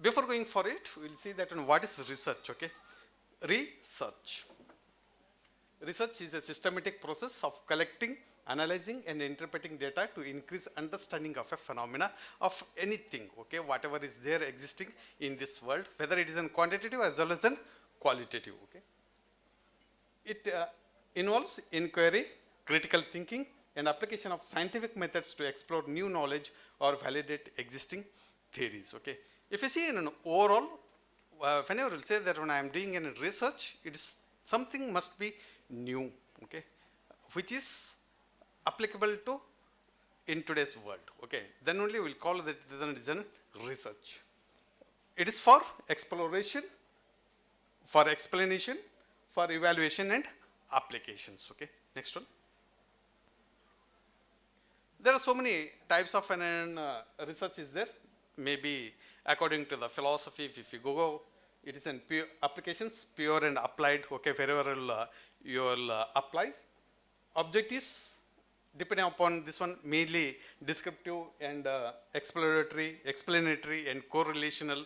before going for it, we'll see that what is research, okay? Research. Research is a systematic process of collecting, analyzing and interpreting data to increase understanding of a phenomena of anything, okay, whatever is there existing in this world, whether it is in quantitative as well as in qualitative, okay. It involves inquiry, critical thinking and application of scientific methods to explore new knowledge or validate existing theories, okay. If you see in an overall, whenever we'll say that when I am doing any research, it is something must be new, okay, which is applicable to in today's world, okay. Then only we'll call that then it is a research. It is for exploration, for explanation, for evaluation and applications, okay. Next one. There are so many types of research is there. Maybe according to the philosophy, if you go, it is in pure applications, pure and applied, okay, wherever you will apply. Objectives, depending upon this one, mainly descriptive and exploratory, explanatory and correlational.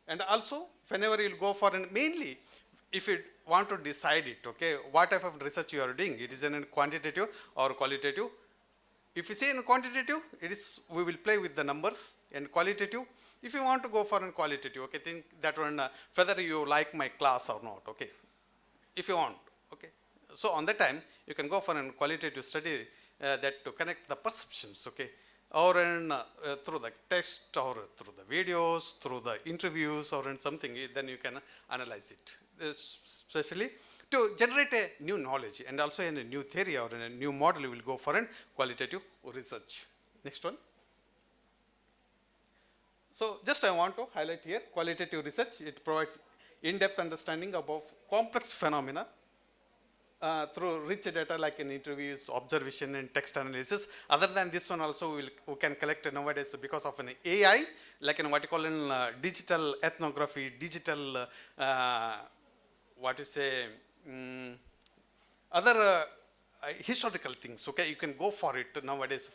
And also, whenever you will go for, mainly, if you want to decide it, okay, what type of research you are doing, it is in quantitative or qualitative. If you say in quantitative, it is, we will play with the numbers, and qualitative, if you want to go for a qualitative, okay, think that one, whether you like my class or not, okay, if you want, okay. So on that time, you can go for a qualitative study that to connect the perceptions, okay, or through the text or through the videos, through the interviews or in something, then you can analyze it, especially to generate a new knowledge and also in a new theory or in a new model, you will go for a qualitative research. Next one. So just I want to highlight here, qualitative research, it provides in-depth understanding about complex phenomena through rich data like in interviews, observation and text analysis. Other than this one also we can collect nowadays because of an AI, like in what you call in digital ethnography, digital, what you say, other historical things, okay, you can go for it nowadays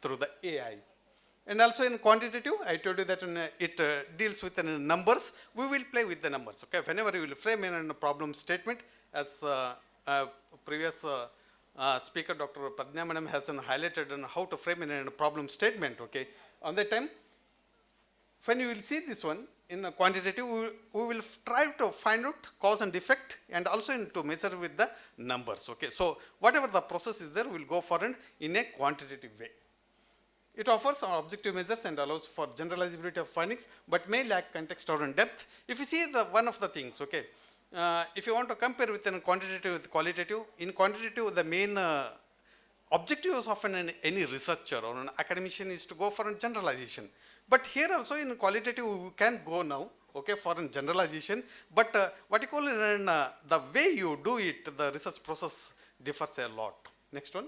through the AI. And also in quantitative, I told you that it deals with numbers. We will play with the numbers, okay. Whenever you will frame in a problem statement, as previous speaker, Dr. Pradnya Madam has highlighted on how to frame in a problem statement, okay. On that time, when you will see this one, in a quantitative, we will try to find out cause and effect and also to measure with the numbers, okay. So whatever the process is there, we will go for it in a quantitative way. It offers objective measures and allows for generalizability of findings, but may lack context or in depth. If you see the one of the things, okay, if you want to compare with quantitative with qualitative, in quantitative the main objectives of any researcher or an academician is to go for a generalization. But here also in qualitative we can go now, okay, for a generalization, but what you call in the way you do it, the research process differs a lot. Next one.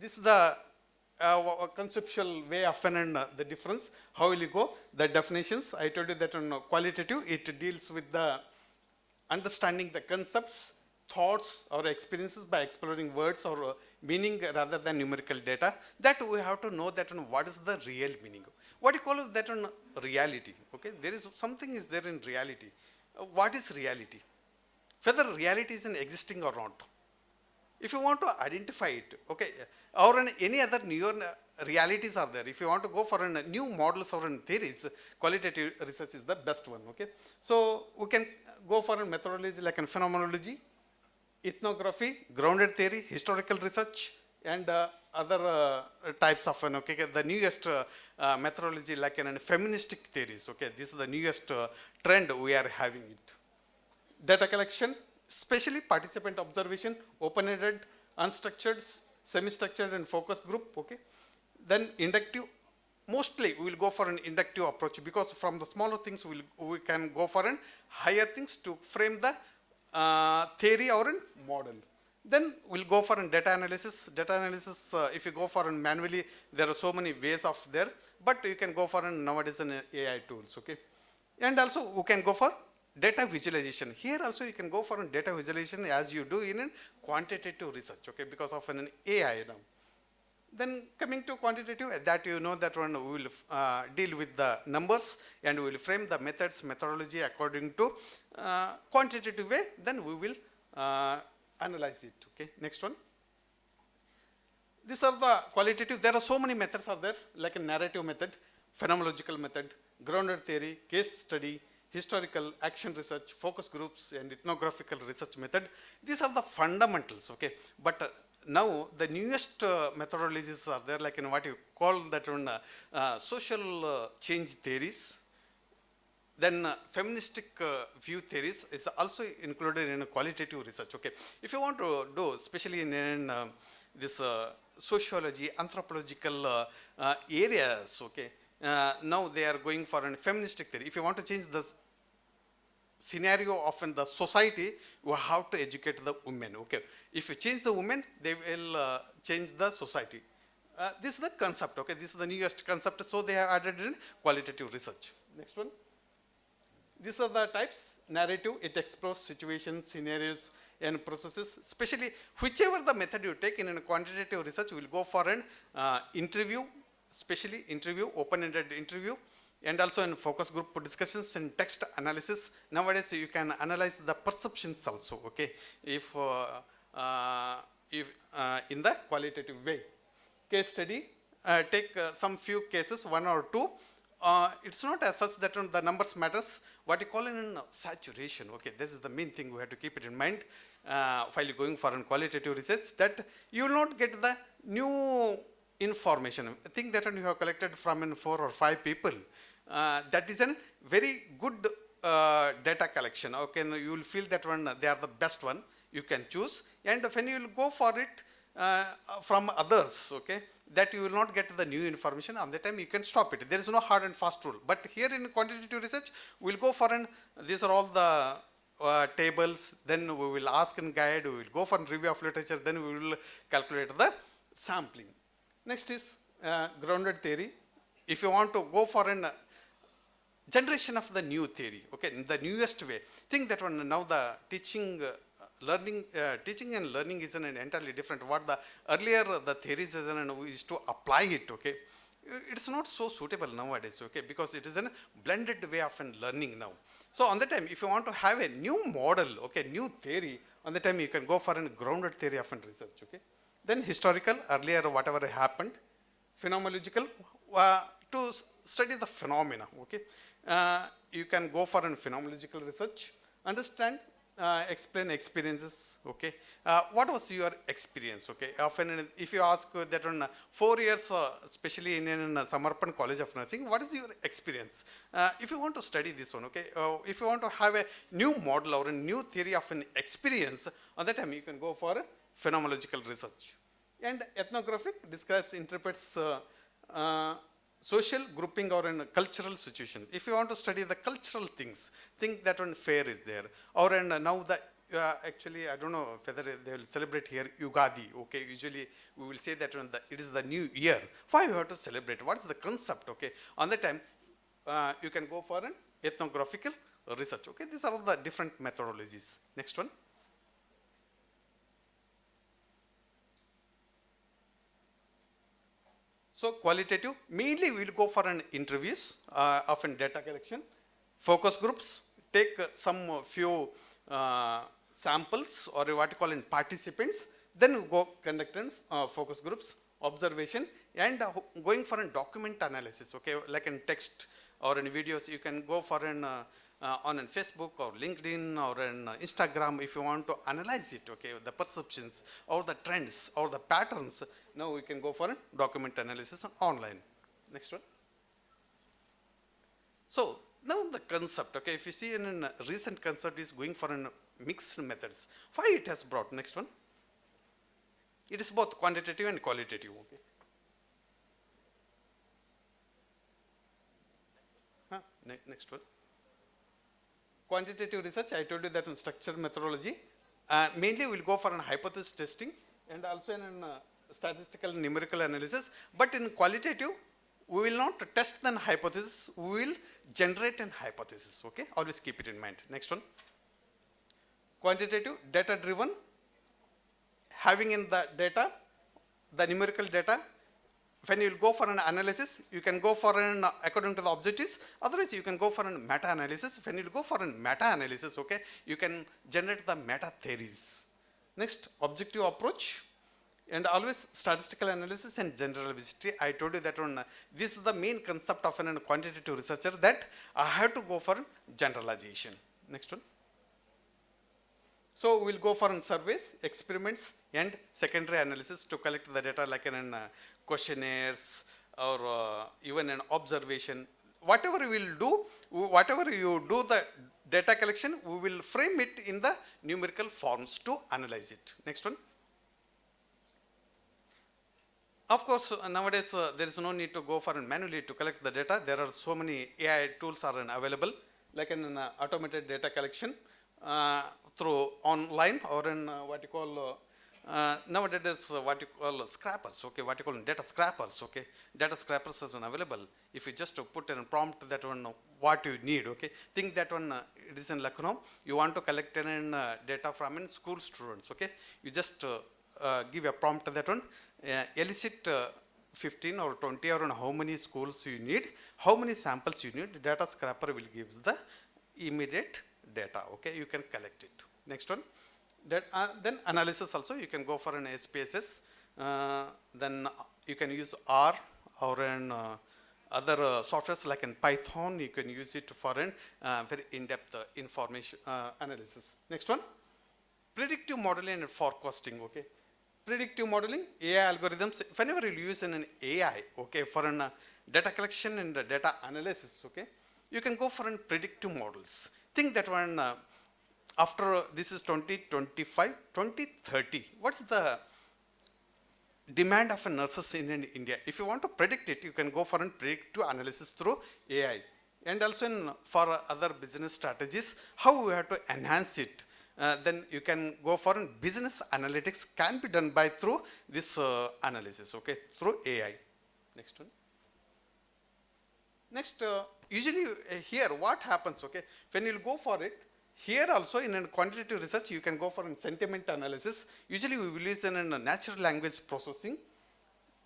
This is the conceptual way of the difference. How will you go? The definitions, I told you that on qualitative, it deals with the understanding the concepts, thoughts or experiences by exploring words or meaning rather than numerical data. That we have to know that what is the real meaning. What you call that on reality, okay? There is something is there in reality. What is reality? Whether reality is existing or not. If you want to identify it, okay, or any other new realities are there. If you want to go for new models or theories, qualitative research is the best one, okay. So we can go for a methodology like phenomenology, ethnography, grounded theory, historical research, and other types of the newest methodology like feministic theories, okay. This is the newest trend we are having it. Data collection, especially participant observation, open-ended, unstructured, semi-structured and focus group, okay. Then inductive, mostly we will go for an inductive approach because from the smaller things we can go for higher things to frame the theory or model. Then we'll go for data analysis. Data analysis, if you go for manually, there are so many ways of there, but you can go for nowadays AI tools, okay. And also we can go for data visualization. Here also you can go for data visualization as you do in quantitative research, okay, because of an AI now. Then coming to quantitative, that you know that one we will deal with the numbers and we will frame the methods, methodology according to quantitative way, then we will analyze it. Okay, next one. These are the qualitative. There are so many methods are there, like a narrative method, phenomenological method, grounded theory, case study, historical, action research, focus groups, and ethnographical research method. These are the fundamentals, okay? But now the newest methodologies are there, like in what you call that one social change theories. Then feministic view theories is also included in a qualitative research, okay? If you want to do, especially in this sociology, anthropological areas, okay? Now they are going for a feministic theory. If you want to change the scenario of in the society, you have to educate the women, okay? If you change the women, they will change the society. This is the concept, okay? This is the newest concept, so they have added in qualitative research. Next one. These are the types. Narrative, it explores situations, scenarios, and processes. Especially, whichever the method you take in a quantitative research, will go for an interview, especially interview, open-ended interview, and also in focus group discussions and text analysis. Nowadays, you can analyze the perceptions also, okay, if in the qualitative way. Case study, take some few cases, one or two. It's not as such that the numbers matters. What you call in saturation, okay, this is the main thing we have to keep it in mind while you're going for a qualitative research, that you will not get the new information. I think that you have collected from 4 or 5 people. That is a very good data collection. Okay, you will feel that one they are the best one. You can choose, and when you will go for it from others, okay, that you will not get the new information. On the time you can stop it. There is no hard and fast rule. But here in quantitative research, we will go for these are all the tables. Then we will ask and guide. We will go for review of literature. Then we will calculate the sampling. Next is grounded theory. If you want to go for an generation of the new theory, okay, in the newest way, think that one now the teaching teaching and learning is an entirely different. What the earlier the theories is and we used to apply it, okay, it's not so suitable nowadays, okay, because it is a blended way of learning now. So on the time, if you want to have a new model, okay, new theory, on the time you can go for a grounded theory of research, okay. Then historical, earlier whatever happened, phenomenological, to study the phenomena, okay. You can go for a phenomenological research, understand, explain experiences, okay. What was your experience, okay? Often if you ask that on 4 years, especially in Samarpan College of Nursing, what is your experience? If you want to study this one, okay, if you want to have a new model or a new theory of an experience, on that time you can go for a phenomenological research. And ethnographic describes, interprets social grouping or in a cultural situation. If you want to study the cultural things, think that one fair is there. Or now the actually I don't know whether they will celebrate here Ugadi. Okay, usually we will say that it is the new year. Why we have to celebrate? What is the concept? Okay, on the time you can go for an ethnographical research. Okay, these are all the different methodologies. Next one. So qualitative, mainly we will go for an interviews, often data collection, focus groups, take some few samples or what you call in participants, then we go conduct in focus groups, observation, and going for a document analysis, okay, like in text or in videos, you can go for an on Facebook or LinkedIn or an Instagram if you want to analyze it, okay, the perceptions or the trends or the patterns. Now we can go for a document analysis online. Next one. So now the concept, okay, if you see in a recent concept is going for an mixed methods. Why it has brought? Next one. It is both quantitative and qualitative, okay. Next one. Quantitative research, I told you that in structured methodology, mainly we will go for an hypothesis testing and also in statistical numerical analysis. But in qualitative, we will not test the hypothesis, we will generate an hypothesis, okay. Always keep it in mind. Next one. Quantitative, data driven, having in the data, the numerical data, when you will go for an analysis, you can go for an according to the objectives. Otherwise, you can go for a meta-analysis. When you go for a meta-analysis, okay, you can generate the meta-theories. Next, objective approach, and always statistical analysis and generalizability. I told you that one. This is the main concept of a quantitative researcher, that I have to go for generalization. Next one. So we'll go for surveys, experiments, and secondary analysis to collect the data like in questionnaires or even an observation. Whatever we will do, whatever you do the data collection, we will frame it in the numerical forms to analyze it. Next one. Of course, nowadays there is no need to go for manually to collect the data. There are so many AI tools are available, like an automated data collection through online, or in what you call nowadays what you call scrappers. Okay, what you call data scrappers. Okay, data scrappers is available. If you just put in a prompt that one what you need. Okay, think that one it is in Lucknow. You want to collect an data from school students. Okay, you just give a prompt that one. Elicit 15 or 20 or how many schools you need, how many samples you need. Data scrapper will give the immediate data. Okay, you can collect it. Next one. That, then analysis also, you can go for an SPSS. Then you can use R or an other softwares like in Python. You can use it for an very in-depth information analysis. Next one. Predictive modeling and forecasting. Okay. Predictive modeling, AI algorithms. Whenever you use an AI, okay, for an data collection and data analysis, okay, you can go for an predictive models. Think that one after this is 2025, 2030. What's the demand of nurses in India? If you want to predict it, you can go for an predictive analysis through AI, and also for other business strategies, how we have to enhance it. Then you can go for business analytics can be done by through this analysis, okay, through AI. Next one. Next, usually here what happens, okay, when you go for it, here also in a quantitative research, you can go for a sentiment analysis. Usually we will use in a natural language processing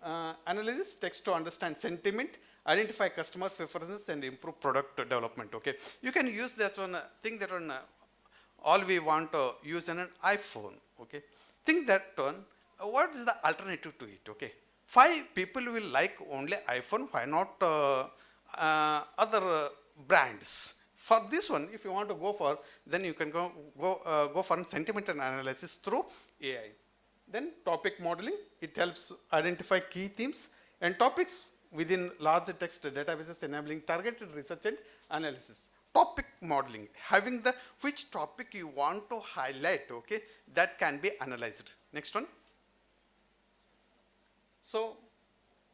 analysis, text to understand sentiment, identify customer preferences, and improve product development, okay. You can use that one, think that one, all we want to use in an iPhone, okay. Think that one, what is the alternative to it, okay. 5 people will like only iPhone, why not other brands? For this one, if you want to go for, then you can go for sentiment analysis through AI. Then topic modeling, it helps identify key themes and topics within large text databases, enabling targeted research and analysis. Topic modeling, having the which topic you want to highlight, okay, that can be analyzed. Next one. So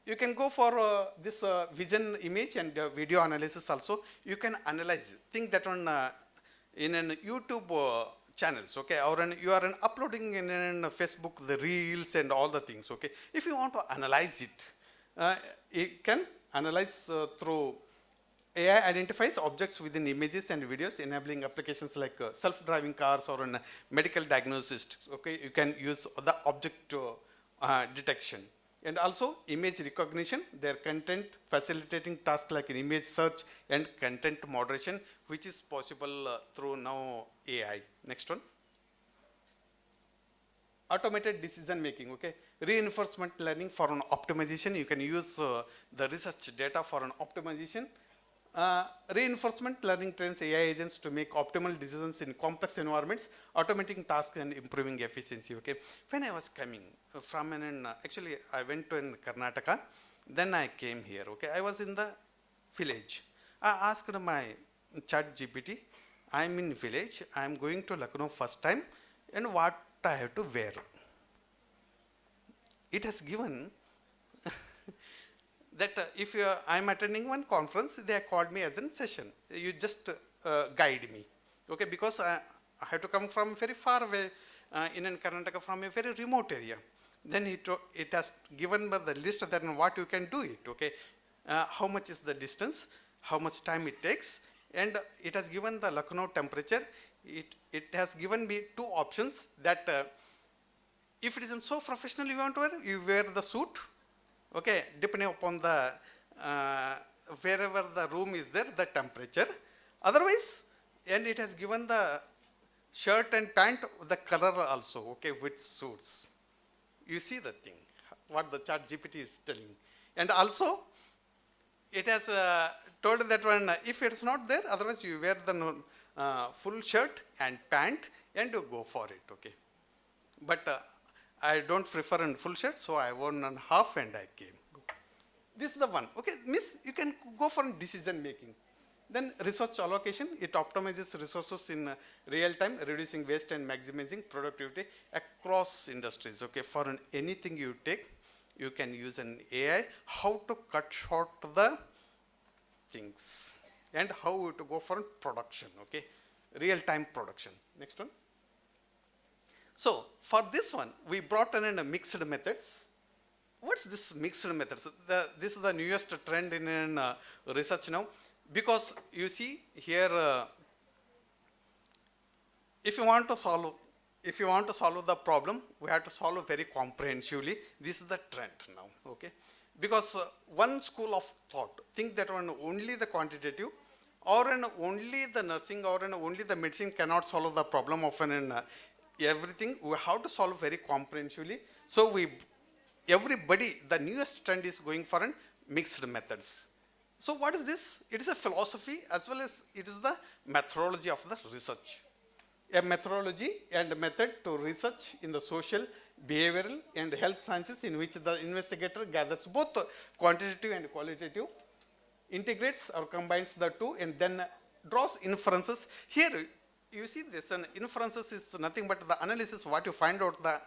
you can go for this vision image and video analysis also. You can analyze, think that on in an YouTube channels, okay, or you are uploading in Facebook the reels and all the things, okay. If you want to analyze it, you can analyze through AI identifies objects within images and videos, enabling applications like self-driving cars or medical diagnosis. Okay, you can use the object detection, and also image recognition. Their content facilitating tasks like image search and content moderation, which is possible through now AI. Next one. Automated decision making. Okay, reinforcement learning for an optimization. You can use the research data for an optimization. Reinforcement learning trains AI agents to make optimal decisions in complex environments, automating tasks and improving efficiency. Okay. When I was coming from actually I went to Karnataka, then I came here. Okay. I was in the village. I asked my chat GPT, I'm in village, I'm going to Lucknow first time, and what I have to wear. It has given that if I'm attending one conference, they have called me as a session. You just guide me, okay? Because I have to come from very far away in Karnataka, from a very remote area. Then it has given me the list that what you can do it, okay? How much is the distance, how much time it takes, and it has given the Lucknow temperature. It has given me 2 options that if it isn't so professional you want to wear, you wear the suit. okay, depending upon the, wherever the room is there, the temperature. Otherwise, and it has given the shirt and pant, the color also, okay, which suits. You see the thing, what the chat GPT is telling. And also, it has told that one, if it's not there, otherwise you wear the full shirt and pant and you go for it, okay. But I don't prefer a full shirt, so I worn on half and I came. This is the one, okay, miss, you can go for decision making. Then resource allocation, it optimizes resources in real time, reducing waste and maximizing productivity across industries, okay. For anything you take, you can use an AI, how to cut short the things and how to go for production, okay, real time production. Next one. So for this one, we brought in a mixed methods. What's this mixed methods? This is the newest trend in research now, because you see here, if you want to solve the problem, we have to solve very comprehensively. This is the trend now, okay? Because one school of thought think that only the quantitative or only the nursing or only the medicine cannot solve the problem of everything. We have to solve very comprehensively. So everybody, the newest trend is going for mixed methods. So what is this? It is a philosophy as well as it is the methodology of the research. A methodology and a method to research in the social, behavioral and health sciences, in which the investigator gathers both quantitative and qualitative, integrates or combines the two, and then draws inferences. Here you see this, an inferences is nothing but the analysis, what you find out, the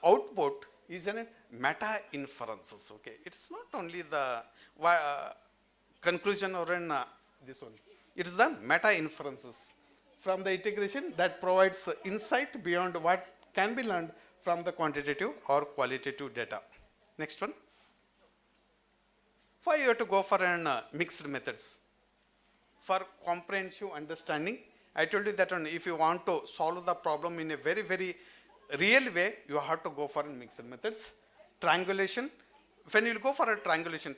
output is a meta inferences, okay. It's not only the conclusion or this one, it is the meta inferences from the integration that provides insight beyond what can be learned from the quantitative or qualitative data. Next one. Why you have to go for mixed methods? For comprehensive understanding, I told you that if you want to solve the problem in a very, very real way, you have to go for mixed methods. Triangulation. When you go for a triangulation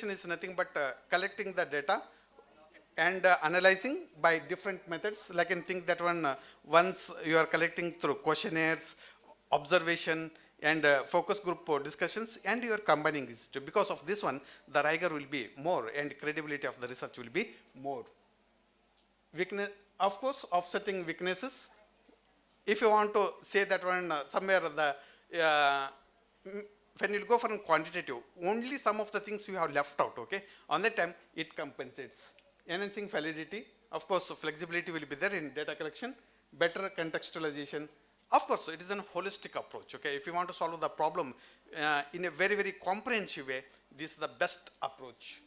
is nothing but collecting the data and analyzing by different methods. Like in think that once you are collecting through questionnaires, observation and focus group discussions, and you are combining this. Because of this one, the rigor will be more and credibility of the research will be more. Weakness, of course, offsetting weaknesses. If you want to say that somewhere when you go for quantitative, only some of the things you have left out, okay? On that time, it compensates. Enhancing validity, of course, flexibility will be there in data collection, better contextualization. Of course, it is a holistic approach, okay? If you want to solve the problem in a very, very comprehensive way, this is the best approach.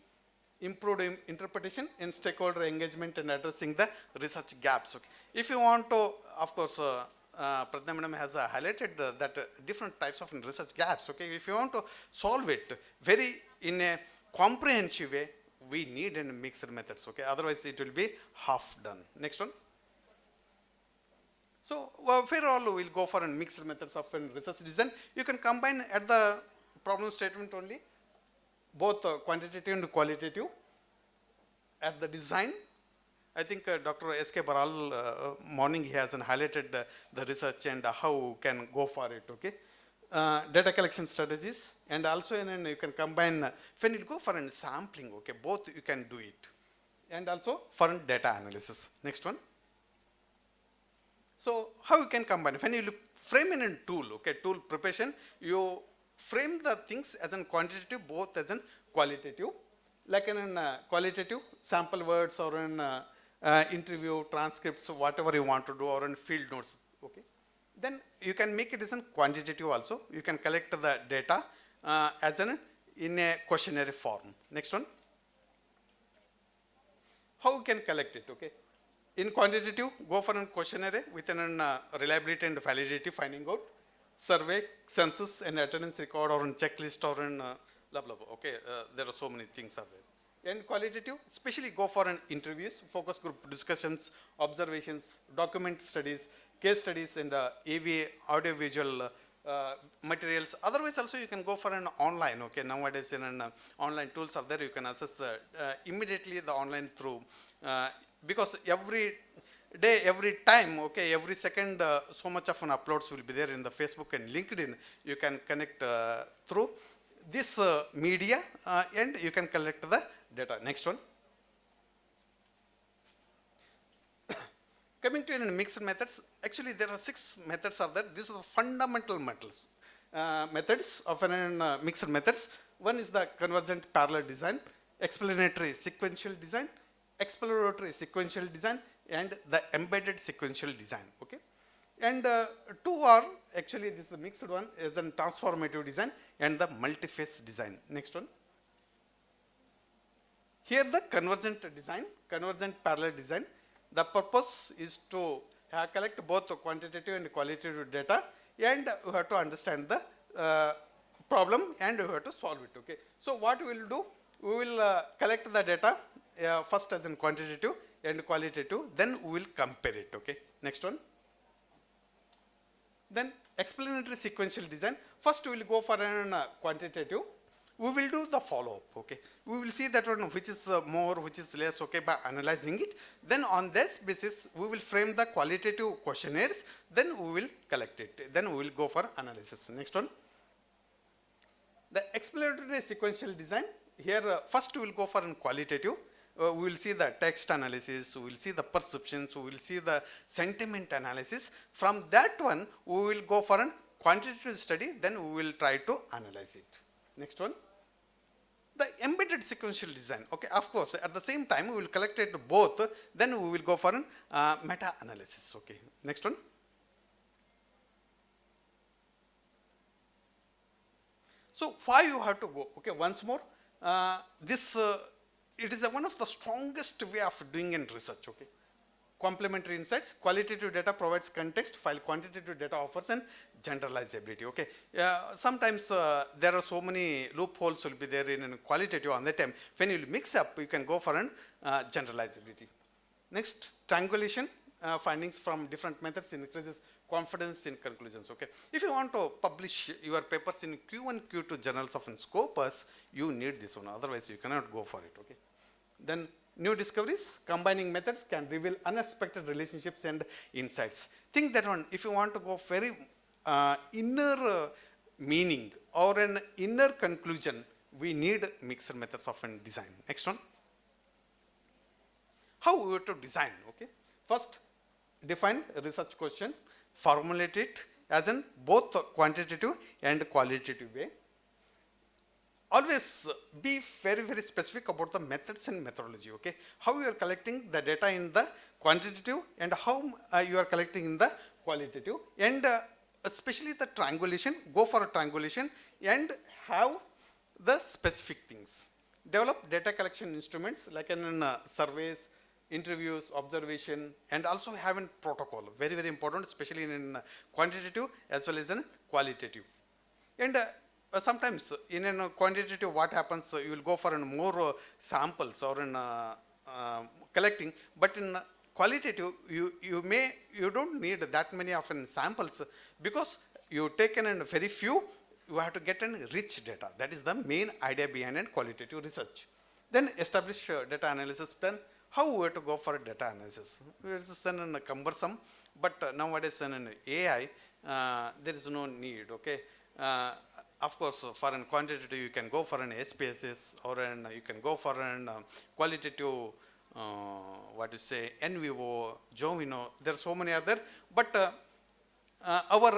Improved interpretation and stakeholder engagement and addressing the research gaps, okay? If you want to, of course, Pradnya Madam has highlighted that different types of research gaps, okay? If you want to solve it very in a comprehensive way, we need mixed methods, okay? Otherwise, it will be half done. Next one. So, overall, we'll go for mixed methods of research design. You can combine at the problem statement only, both quantitative and qualitative. At the design, I think Dr. S.K. Baral, morning he has highlighted the research and how can go for it, okay? Data collection strategies, and also you can combine, when you go for sampling, okay, both you can do it. And also for data analysis. Next one. So how you can combine? When you frame in a tool, okay, tool preparation, you frame the things as in quantitative, both as in qualitative. Like in qualitative, sample words or in interview, transcripts, whatever you want to do, or in field notes, okay. Then you can make it as in quantitative also. You can collect the data as in a questionnaire form. Next one. How you can collect it, okay? In quantitative, go for a questionnaire with reliability and validity finding out, survey, census and attendance record or in checklist or in blah, blah, blah. Okay, there are so many things are there. In qualitative, especially go for interviews, focus group discussions, observations, document studies, case studies and AV, audiovisual materials. Otherwise also you can go for an online, okay. Nowadays in an online tools are there, you can access immediately the online through, because every day, every time, okay, every second, so much of an uploads will be there in the Facebook and LinkedIn. You can connect through this media and you can collect the data. Next one. Coming to mixed methods, actually there are 6 methods are there. These are the fundamental methods of mixed methods. One is the convergent parallel design, explanatory sequential design, exploratory sequential design, and the embedded sequential design. Okay, and 2 are actually, this is the mixed one is a transformative design and the multi-phase design. Next one. Here the convergent design, convergent parallel design. The purpose is to collect both quantitative and qualitative data, and you have to understand the problem and you have to solve it. Okay. So what we will do, we will collect the data first as in quantitative and qualitative, then we will compare it. Okay. Next one. Then explanatory sequential design. First we will go for an quantitative. We will do the follow-up, okay. We will see that one which is more, which is less, okay, by analyzing it. Then on this basis, we will frame the qualitative questionnaires, then we will collect it. Then we will go for analysis. Next one. The explanatory sequential design. Here, first we will go for an qualitative. We will see the text analysis, we will see the perceptions, we will see the sentiment analysis. From that one, we will go for a quantitative study, then we will try to analyze it. Next one. The embedded sequential design, okay, of course, at the same time, we will collect it both, then we will go for a meta-analysis, okay. Next one. So, 5 you have to go, okay, once more, it is one of the strongest way of doing in research, okay. Complementary insights, qualitative data provides context, while quantitative data offers an generalizability. Okay, sometimes there are so many loopholes will be there in qualitative. On that time, when you mix up, you can go for an generalizability. Next, triangulation findings from different methods increases confidence in conclusions. Okay, if you want to publish your papers in Q1, Q2 journals of Scopus, you need this one. Otherwise, you cannot go for it. Okay, then. New discoveries, combining methods can reveal unexpected relationships and insights. Think that one, if you want to go very inner meaning or an inner conclusion, we need mixed methods of design. Next one. How we have to design, okay? First, define a research question, formulate it as in both quantitative and qualitative way. Always be very, very specific about the methods and methodology, okay? How you are collecting the data in the quantitative and how you are collecting in the qualitative, and especially the triangulation, go for a triangulation and have the specific things. Develop data collection instruments like in surveys, interviews, observation, and also have a protocol, very, very important, especially in quantitative as well as in qualitative. And sometimes in a quantitative, what happens, you will go for more samples or in collecting, but in qualitative, you don't need that many of samples, because you taken in very few, you have to get in rich data. That is the main idea behind qualitative research. Then establish data analysis plan. How we have to go for data analysis? It is cumbersome, but nowadays in AI, there is no need, okay? Of course, for an quantitative, you can go for an SPSS, or you can go for an qualitative, what you say, NVO, Jovino. There are so many other, but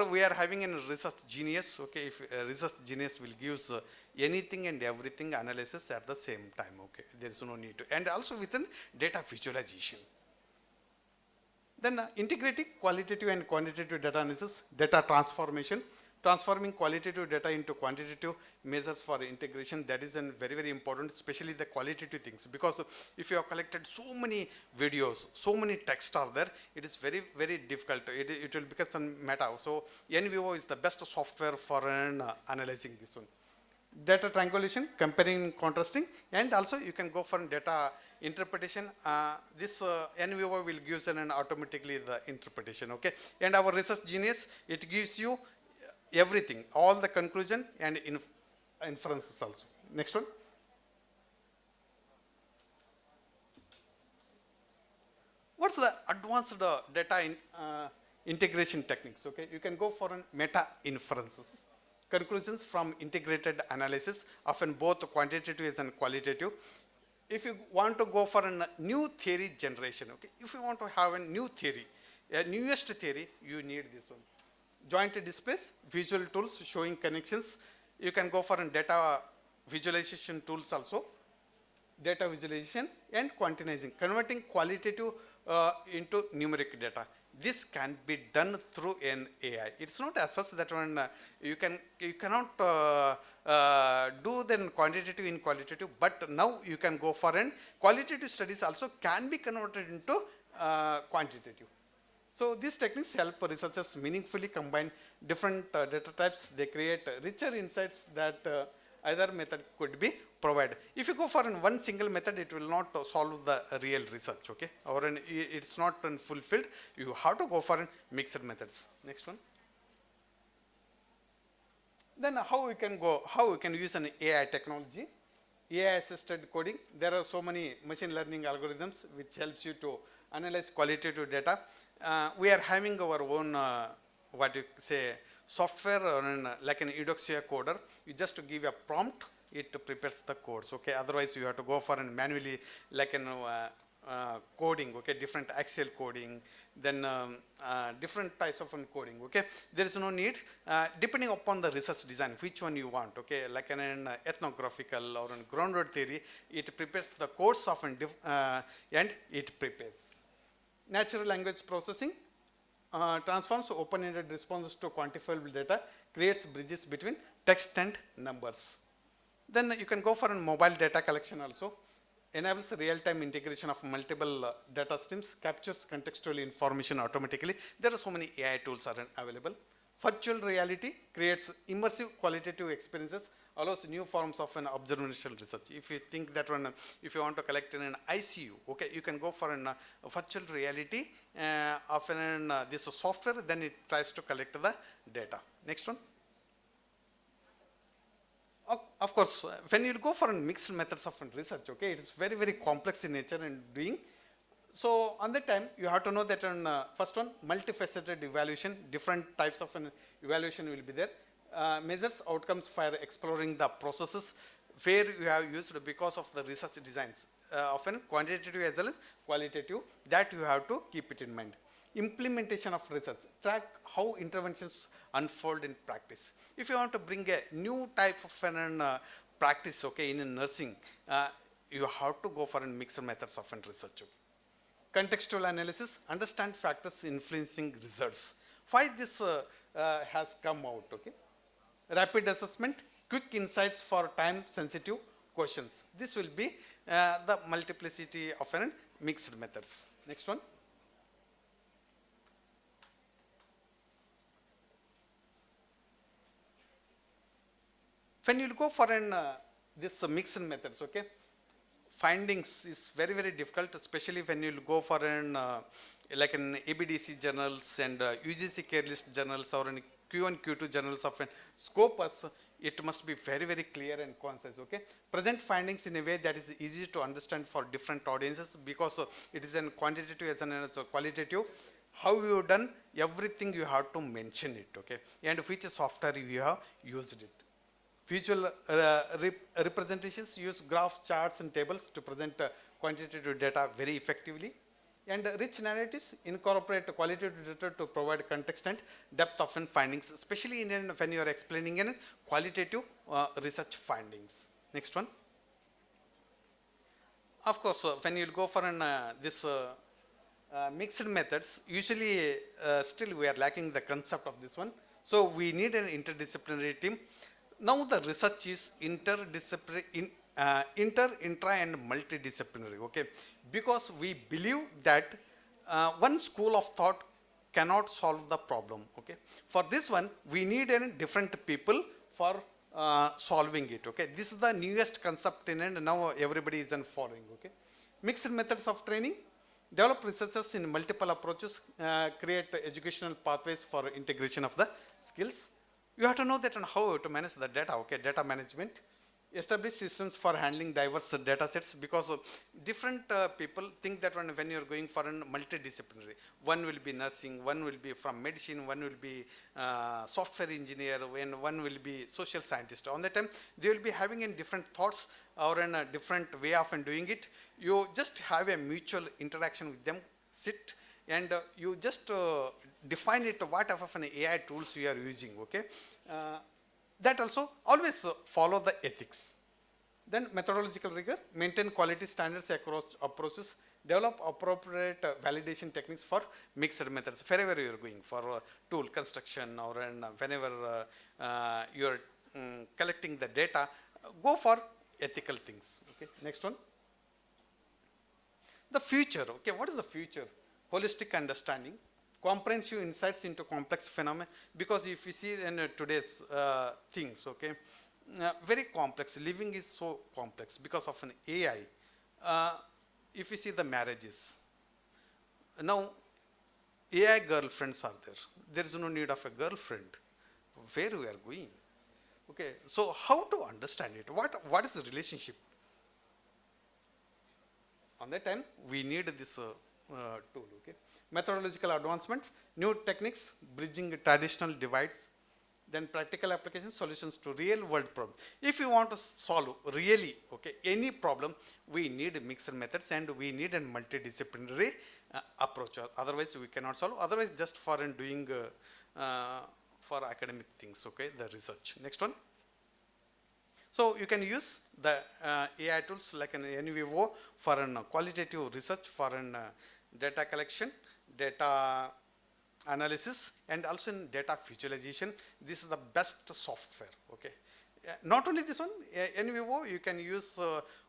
we are having a research genius. Okay, if research genius will give anything and everything analysis at the same time. Okay, there is no need to, and also within data visualization. Then integrating qualitative and quantitative data analysis, data transformation. Transforming qualitative data into quantitative measures for integration, that is very, very important, especially the qualitative things, because if you have collected so many videos, so many texts are there, it is very, very difficult. It will become some meta. So NVO is the best software for analyzing this one. Data triangulation, comparing, contrasting, and also you can go for data interpretation. This NVO will give automatically the interpretation. Okay, and our research genius, it gives you everything, all the conclusion and inferences also. Next one. What's the advanced data integration techniques? Okay, you can go for an meta inferences, conclusions from integrated analysis, often both quantitative and qualitative. If you want to go for a new theory generation, okay, if you want to have a new theory, a newest theory, you need this one. Joint displays, visual tools showing connections. You can go for a data visualization tools also, data visualization and quantizing, converting qualitative into numeric data. This can be done through an AI. It's not as such that when you cannot do then quantitative in qualitative, but now you can go for an qualitative studies also can be converted into quantitative. So these techniques help researchers meaningfully combine different data types. They create richer insights that either method could be provided. If you go for one single method, it will not solve the real research, okay? Or it's not fulfilled. You have to go for mixed methods. Next one. Then how we can use an AI technology, AI assisted coding. There are so many machine learning algorithms which helps you to analyze qualitative data. We are having our own, what you say, software or like an Eudoxia coder. You just give a prompt, it prepares the codes, okay? Otherwise you have to go for a manually like an coding, okay? Different axial coding, then different types of coding, okay? There is no need, depending upon the research design, which one you want, okay? Like an ethnographical or an groundwork theory, it prepares the codes of and it prepares. Natural language processing transforms open-ended responses to quantifiable data, creates bridges between text and numbers. Then you can go for a mobile data collection also, enables real-time integration of multiple data streams, captures contextual information automatically. There are so many AI tools are available. Virtual reality creates immersive qualitative experiences, allows new forms of an observational research. If you think that one, if you want to collect in an ICU, okay, you can go for a virtual reality of this software, then it tries to collect the data. Next one. Of course, when you go for mixed methods of research, okay, it is very, very complex in nature and doing. So on that time, you have to know that on first one, multifaceted evaluation, different types of an evaluation will be there. Measures outcomes for exploring the processes where you have used because of the research designs, often quantitative as well as qualitative, that you have to keep it in mind. Implementation of research, track how interventions unfold in practice. If you want to bring a new type of practice, okay, in nursing, you have to go for a mixed methods of research. Contextual analysis, understand factors influencing results. Why this has come out, okay? Rapid assessment, quick insights for time-sensitive questions. This will be the multiplicity of mixed methods. Next one. When you go for this mixed methods, okay, findings is very, very difficult, especially when you go for like an ABDC journals and UGC care list journals or Q1, Q2 journals of Scopus, it must be very, very clear and concise, okay? Present findings in a way that is easy to understand for different audiences because it is in quantitative as well as qualitative. How you have done, everything you have to mention it, okay? And which software you have used it. Visual representations use graphs, charts and tables to present quantitative data very effectively. And rich narratives incorporate qualitative data to provide context and depth of findings, especially when you are explaining in qualitative research findings. Next one. Of course, when you go for this mixed methods, usually still we are lacking the concept of this one. So we need an interdisciplinary team. Now the research is interdisciplinary, inter, intra and multidisciplinary, okay? Because we believe that one school of thought cannot solve the problem, okay? For this one, we need different people for solving it, okay? This is the newest concept and now everybody is following, okay? Mixed methods of training, develop researchers in multiple approaches, create educational pathways for integration of the skills. You have to know that on how to manage the data, okay, data management. Establish systems for handling diverse data sets, because different people think that when you're going for a multidisciplinary, one will be nursing, one will be from medicine, one will be software engineer, and one will be social scientist. On that time, they will be having in different thoughts or in a different way of doing it. You just have a mutual interaction with them, sit, and you just define it what type of an AI tools you are using, okay. That also always follow the ethics. Then methodological rigor, maintain quality standards across approaches, develop appropriate validation techniques for mixed methods. Wherever you are going for tool construction or whenever you are collecting the data, go for ethical things. Okay, next one. The future, okay, what is the future? Holistic understanding, comprehensive insights into complex phenomena, because if you see in today's things, okay, very complex, living is so complex because of an AI. If you see the marriages, now AI girlfriends are there is no need of a girlfriend, where we are going, okay. So how to understand it, what is the relationship? On that time we need this tool, okay. Methodological advancements, new techniques, bridging traditional divides, then practical application solutions to real world problems. If you want to solve really, okay, any problem, we need mixed methods and we need a multidisciplinary approach. Otherwise we cannot solve, otherwise just for doing for academic things, okay, the research. Next one. So you can use the AI tools like an NVO for an qualitative research, for an data collection, data analysis, and also in data visualization. This is the best software, okay. Not only this one, NVO you can use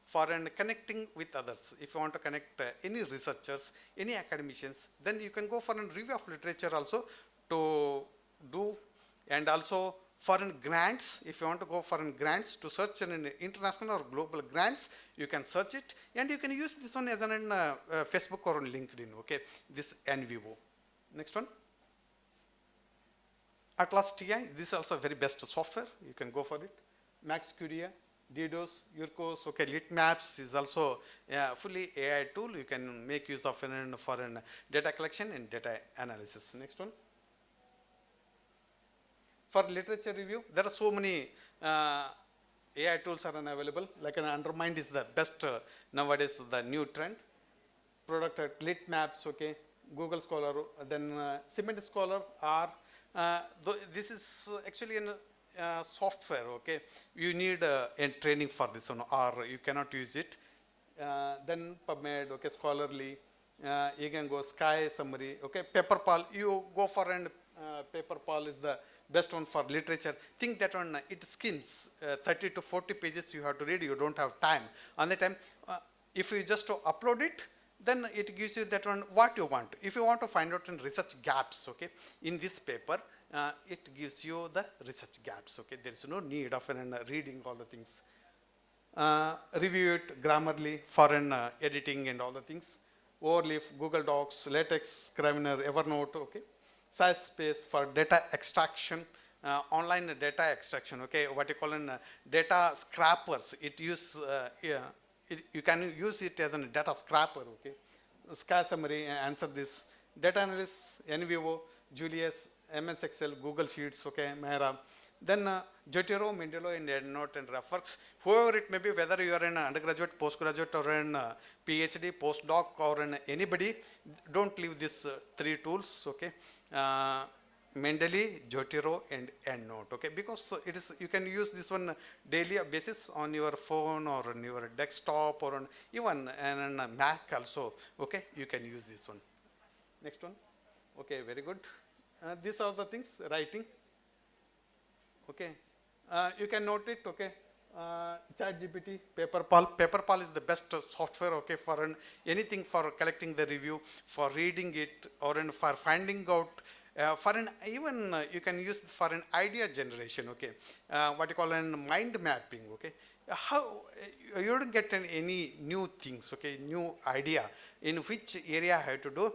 for connecting with others. If you want to connect any researchers, any academicians, then you can go for a review of literature also to do, and also for grants, if you want to go for grants to search in international or global grants, you can search it, and you can use this one as an Facebook or on LinkedIn, okay, this NVO. Next one. Atlas TI, this is also very best software, you can go for it. MaxQDA, DDoS, Urcos, okay, Litmaps is also a fully AI tool, you can make use of for data collection and data analysis. Next one. For literature review, there are so many AI tools are available, like an Undermined is the best nowadays, the new trend. Product at Litmaps, okay, Google Scholar, then Cement Scholar R. This is actually a software, okay. You need a training for this one, or you cannot use it. Then PubMed, okay, Scholarly, you can go Sky Summary, okay. Paperpal, you go for Paperpal is the best one for literature. Think that one, it skims 30 to 40 pages you have to read, you don't have time. On the time, if you just upload it, then it gives you that one what you want. If you want to find out in research gaps, okay, in this paper, it gives you the research gaps, okay. There is no need of reading all the things. Review it, Grammarly, foreign editing and all the things. Overleaf, Google Docs, LaTeX, Scrivener, Evernote, okay. Space for data extraction, online data extraction, okay, what you call data scrappers. It use, you can use it as a data scrapper, okay. Sky Summary, answer this. Data analysis, NVO, Julius, MS Excel, Google Sheets, okay, Mera. Then Jotero, Mendello, and EndNote and Referx. Whoever it may be, whether you are an undergraduate, postgraduate, or an PhD, postdoc, or anybody, don't leave these three tools, okay. Mendeley, Jotero, and EndNote, okay, because it is, you can use this one daily basis on your phone or on your desktop or on even on a Mac also, okay, you can use this one. Next one. Okay, very good. These are the things, writing. Okay, you can note it, okay. ChatGPT, Paperpal is the best software, okay, for anything for collecting the review, for reading it, or for finding out, for even you can use for an idea generation, okay. What you call mind mapping, okay. How you don't get any new things, okay, new idea in which area I have to do.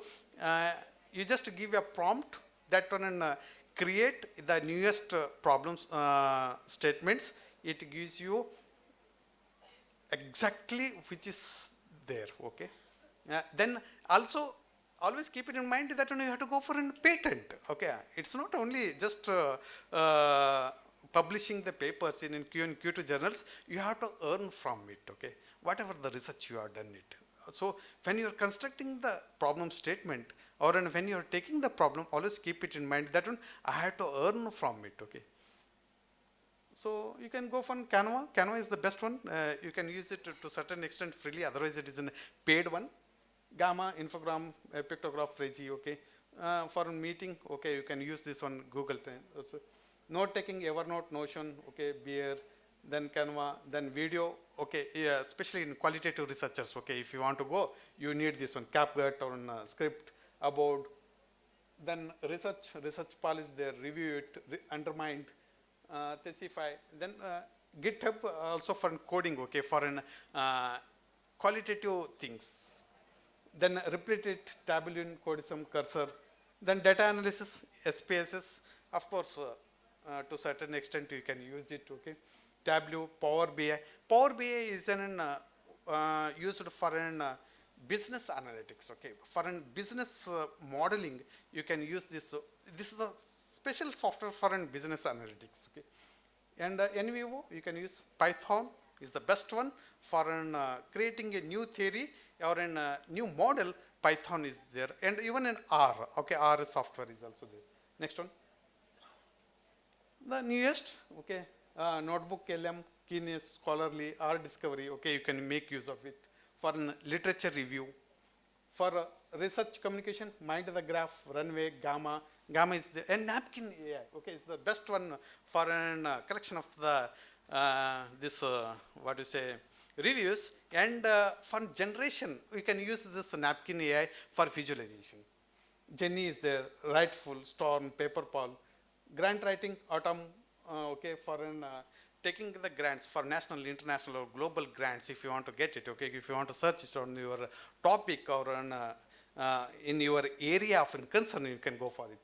You just give a prompt that one create the newest problems statements. It gives you exactly which is there. Okay. Then also always keep it in mind that you have to go for a patent. Okay. It's not only just publishing the papers in Q and Q2 journals. You have to earn from it. Okay. Whatever the research you have done it. So when you are constructing the problem statement, or when you are taking the problem, always keep it in mind that I have to earn from it. Okay. So you can go from Canva. Canva is the best one. You can use it to certain extent freely. Otherwise, it is a paid one. Gamma, Infogram, Pictograph, Regi. Okay. For a meeting, okay, you can use this on Google. Also, note taking, Evernote, Notion. Okay, Beer. Then Canva. Then video. Okay, yeah, especially in qualitative researchers. Okay, if you want to go, you need this one. CapGut or script, about. Then research pal is there. Review it, undermined. Testify. Then GitHub also for coding, okay, for an qualitative things. Then repeat it, tabulin, codism, cursor. Then data analysis, SPSS. Of course, to certain extent you can use it, okay. Tableau, Power BI. Power BI is an used for an business analytics, okay. For an business modeling, you can use this. This is the special software for an business analytics. Okay. And NVO, you can use Python is the best one for an, creating a new theory or a new model. Python is there, and even in R. Okay, R software is also there. Next one. The newest, okay, Notebook LM, Keen, Scholarly, R Discovery. Okay, you can make use of it for an literature review. For research communication, Mind the Graph, Runway, Gamma. Gamma is the, and Napkin AI, okay, is the best one for an collection of the, what do you say, reviews. And for generation, we can use this Napkin AI for visualization. Jenny is there, Rightful, Storm, Paperpal. Grant writing, Autumn, okay, for an, taking the grants for national, international, or global grants if you want to get it, okay, if you want to search it on your topic or on, in your area of concern, you can go for it.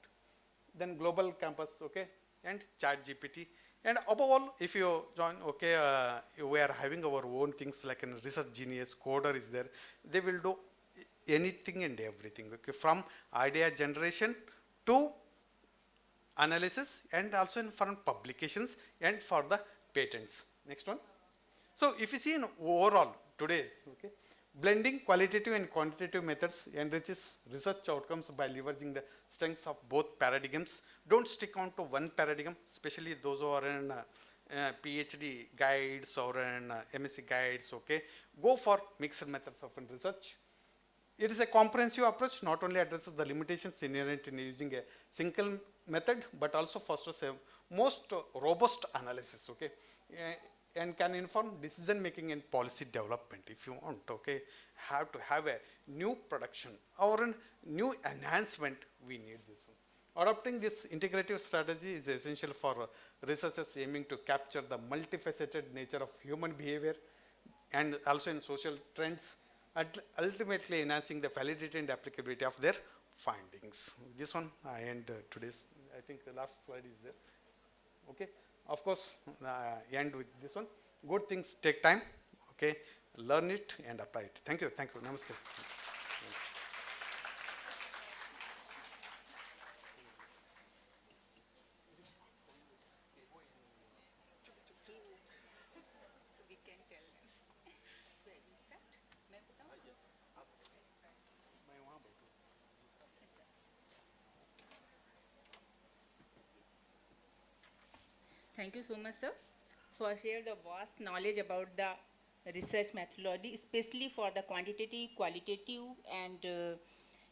Then Global Campus, okay, and ChatGPT. And above all, if you join, okay, we are having our own things like a Research Genius, Coder is there. They will do anything and everything, okay, from idea generation to analysis, and also in for publications and for the patents. Next one. So if you see in overall today's, okay, blending qualitative and quantitative methods enriches research outcomes by leveraging the strengths of both paradigms. Don't stick on to one paradigm, especially those who are in PhD guides or in MSc guides, okay. Go for mixed methods of research. It is a comprehensive approach, not only addresses the limitations inherent in using a single method, but also fosters a most robust analysis, okay, and can inform decision making and policy development if you want, okay. Have to have a new production or a new enhancement, we need this one. Adopting this integrative strategy is essential for researchers aiming to capture the multifaceted nature of human behavior and also in social trends, ultimately enhancing the validity and applicability of their findings. This one I end today's, I think the last slide is there. Okay. Of course, end with this one. Good things take time. Okay. Learn it and apply it. Thank you. Thank you. Namaste. Thank you so much, sir, for sharing the vast knowledge about the research methodology, especially for the quantitative, qualitative,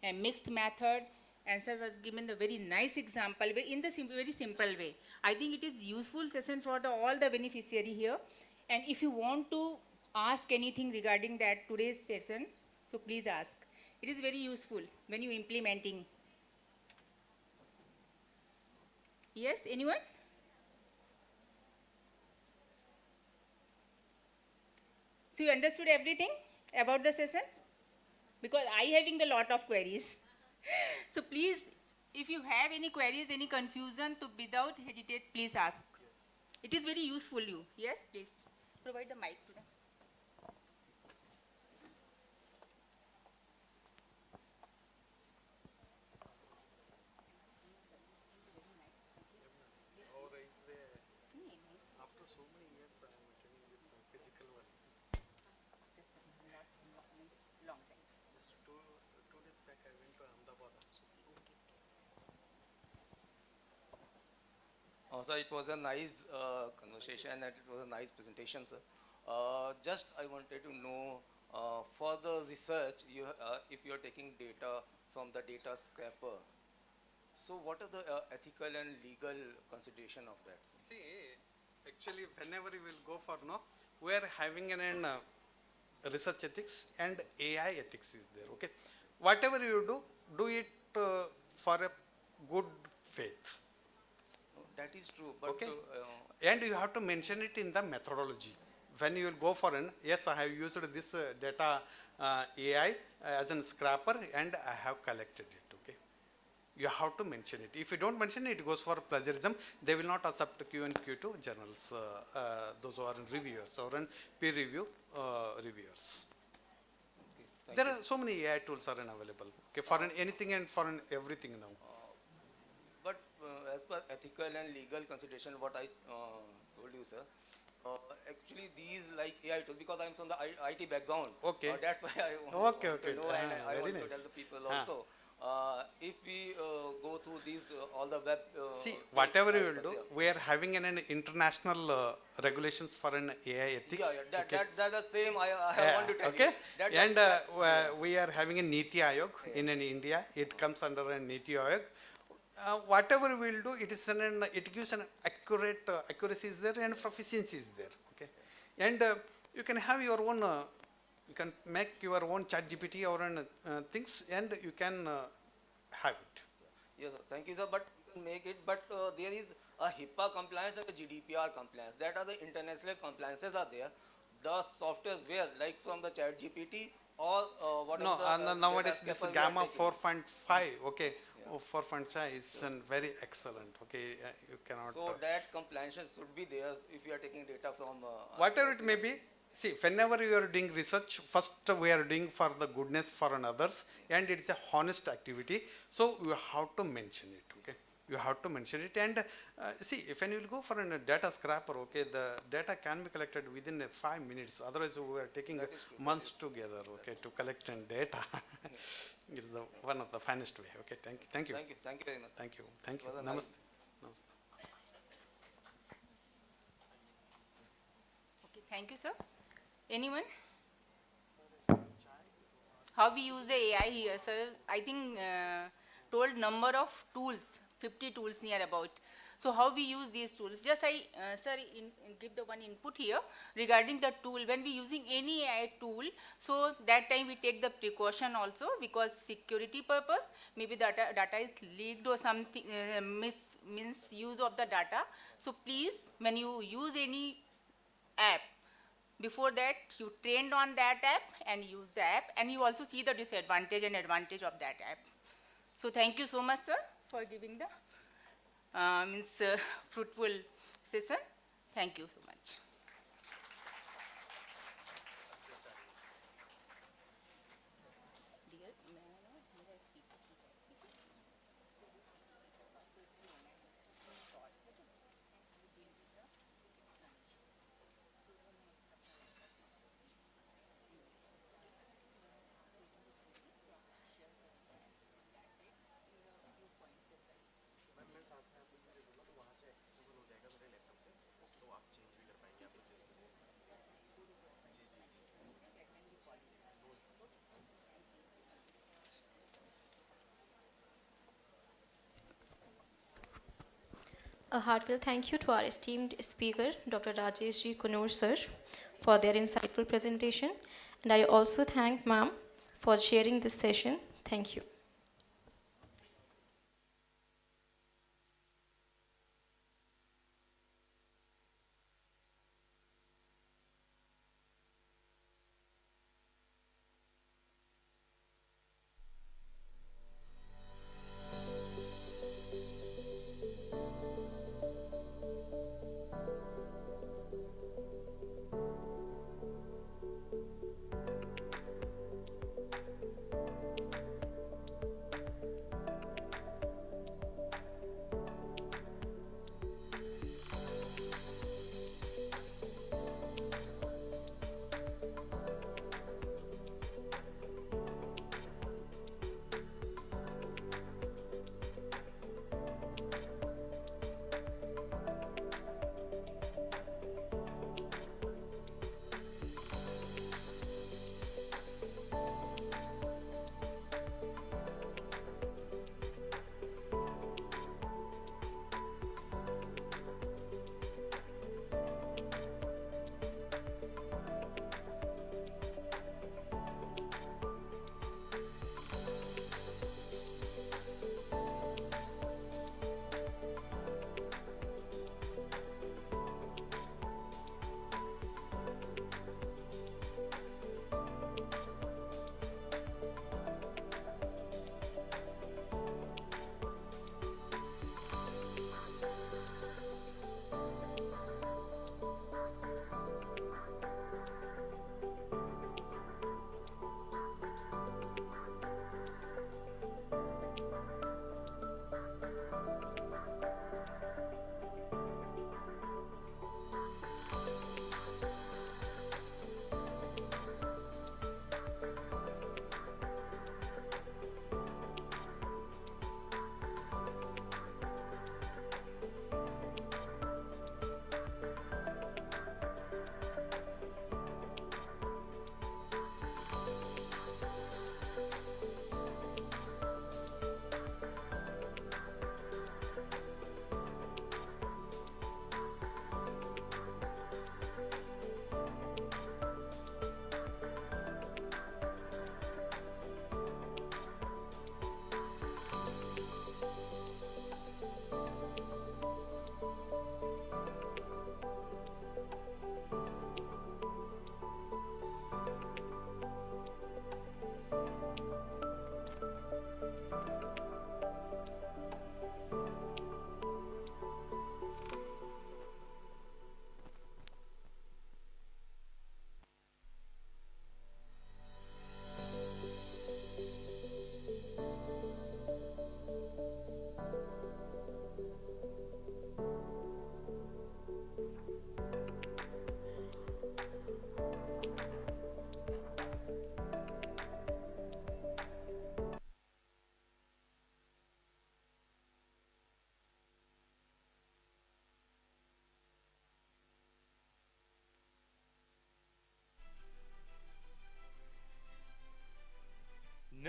and mixed method. And sir was given the very nice example in the very simple way. I think it is useful session for all the beneficiary here. And if you want to ask anything regarding that today's session, so please ask. It is very useful when you implementing. Yes, anyone? So you understood everything about the session? Because I having a lot of queries. So please if you have any queries, any confusion, to without hesitate, please ask. It is very useful you. Yes, please. Provide the mic to them. After so many years, I am attending this physical one. Long time. Just two days back, I went to Ahmedabad also. So it was a nice conversation and it was a nice presentation, sir. Just I wanted to know for the research, if you are taking data from the data scraper, so what are the ethical and legal consideration of that, sir? See, actually, whenever you will go for we are having an research ethics and AI ethics is there. Okay, whatever you do it for a good faith. That is true, but Okay. And you have to mention it in the methodology. When you will go for yes, I have used this data AI as a scraper and I have collected it. Okay, you have to mention it. If you don't mention it, it goes for plagiarism. They will not accept Q and Q2 journals, those who are in reviewers or in peer review reviewers. okay, thank There you, are so many AI tools are available. Okay, for anything and for everything now. But as per ethical and legal consideration, what I told you, sir, actually these like AI tools, because I'm from the IT background. Okay. That's why I want Okay, okay. to know, and I Very want to tell nice. the people Ah. also. If we go through these all the web. See, whatever you will articles, do, yeah. we are having an international regulations for an AI ethics. Yeah, Okay. that's the same I Yeah, want to tell okay. you. And we are having a Niti Ayog in India. It comes under a Niti Ayog. Whatever we will do, it gives an accuracy is there and proficiency is there. Okay, and you can have your own. You can make your own chat GPT or things, and you can have it. Yes, sir. Thank you, sir. But you can make it. But there is a HIPAA compliance and a GDPR compliance. That are the international compliances are there. The software where, like from the Chat GPT or whatever No, the and nowadays data this scraper we are Gamma taking. 4.5, okay, Yeah. 4.5 is very excellent. Okay, you cannot. So that compliance should be there if you are taking data from. Whatever it may be, see, whenever you are doing research, first we are doing for the goodness for others, and it's a honest activity. So you have to mention it. Okay, you have to mention it, and see, if when you will go for a data scraper, okay, the data can be collected within 5 minutes. Otherwise, we are taking That is true. months together. Okay, to collect and data. It's the one of the finest way. Okay, thank you, thank you, Thank you. Thank you very much. thank you, thank you. It was a nice- Namaste. Namaste. Okay, thank you, sir. Anyone? How we use the AI here, sir? I think told number of tools, 50 tools near about. So how we use these tools? Just sir, give the one input here regarding the tool. When we using any AI tool, so that time we take the precaution also because security purpose, maybe data is leaked or something, misuse of the data. So please, when you use any app, before that you trained on that app and use the app, and you also see the disadvantage and advantage of that app. So thank you so much, sir, for giving the fruitful session. Thank you so much. A heartfelt thank you to our esteemed speaker, Dr. Rajesh G. Kunur sir, for their insightful presentation. And I also thank ma'am for sharing this session. Thank you.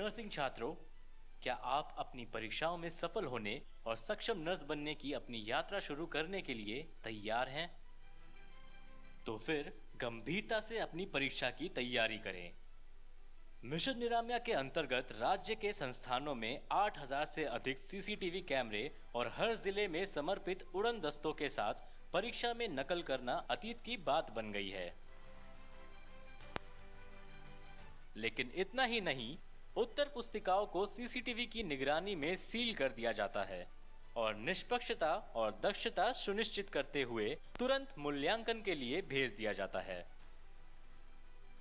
Nursing छात्रों, क्या आप अपनी परीक्षाओं में सफल होने और सक्षम नर्स बनने की अपनी यात्रा शुरू करने के लिए तैयार हैं? तो फिर गंभीरता से अपनी परीक्षा की तैयारी करें। मिशन निरामया के अंतर्गत राज्य के संस्थानों में 8000 से अधिक सीसीटीवी कैमरे और हर जिले में समर्पित उड़न दस्तों के साथ परीक्षा में नकल करना अतीत की बात बन गई है। लेकिन इतना ही नहीं, उत्तर पुस्तिकाओं को सीसीटीवी की निगरानी में सील कर दिया जाता है और निष्पक्षता और दक्षता सुनिश्चित करते हुए तुरंत मूल्यांकन के लिए भेज दिया जाता है।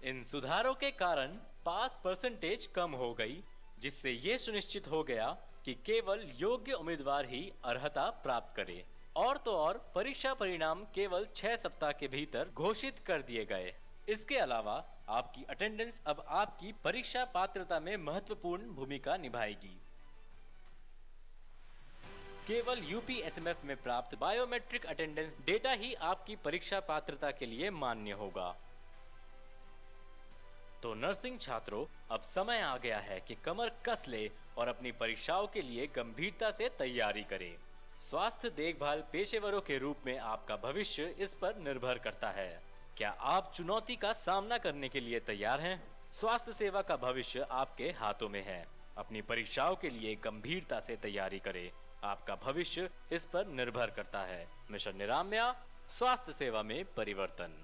इन सुधारों के कारण पास परसेंटेज कम हो गई, जिससे ये सुनिश्चित हो गया कि केवल योग्य उम्मीदवार ही अर्हता प्राप्त करे। और तो और परीक्षा परिणाम केवल 6 सप्ताह के भीतर घोषित कर दिए गए। इसके अलावा आपकी अटेंडेंस अब आपकी परीक्षा पात्रता में महत्वपूर्ण भूमिका निभाएगी। केवल यूपीएसएमएफ में प्राप्त बायोमेट्रिक अटेंडेंस डेटा ही आपकी परीक्षा पात्रता के लिए मान्य होगा। तो नर्सिंग छात्रों, अब समय आ गया है कि कमर कस ले और अपनी परीक्षाओं के लिए गंभीरता से तैयारी करें। स्वास्थ्य देखभाल पेशेवरों के रूप में आपका भविष्य इस पर निर्भर करता है। क्या आप चुनौती का सामना करने के लिए तैयार हैं? स्वास्थ्य सेवा का भविष्य आपके हाथों में है। अपनी परीक्षाओं के लिए गंभीरता से तैयारी करें। आपका भविष्य इस पर निर्भर करता है। मिशन निरामया, स्वास्थ्य सेवा में परिवर्तन।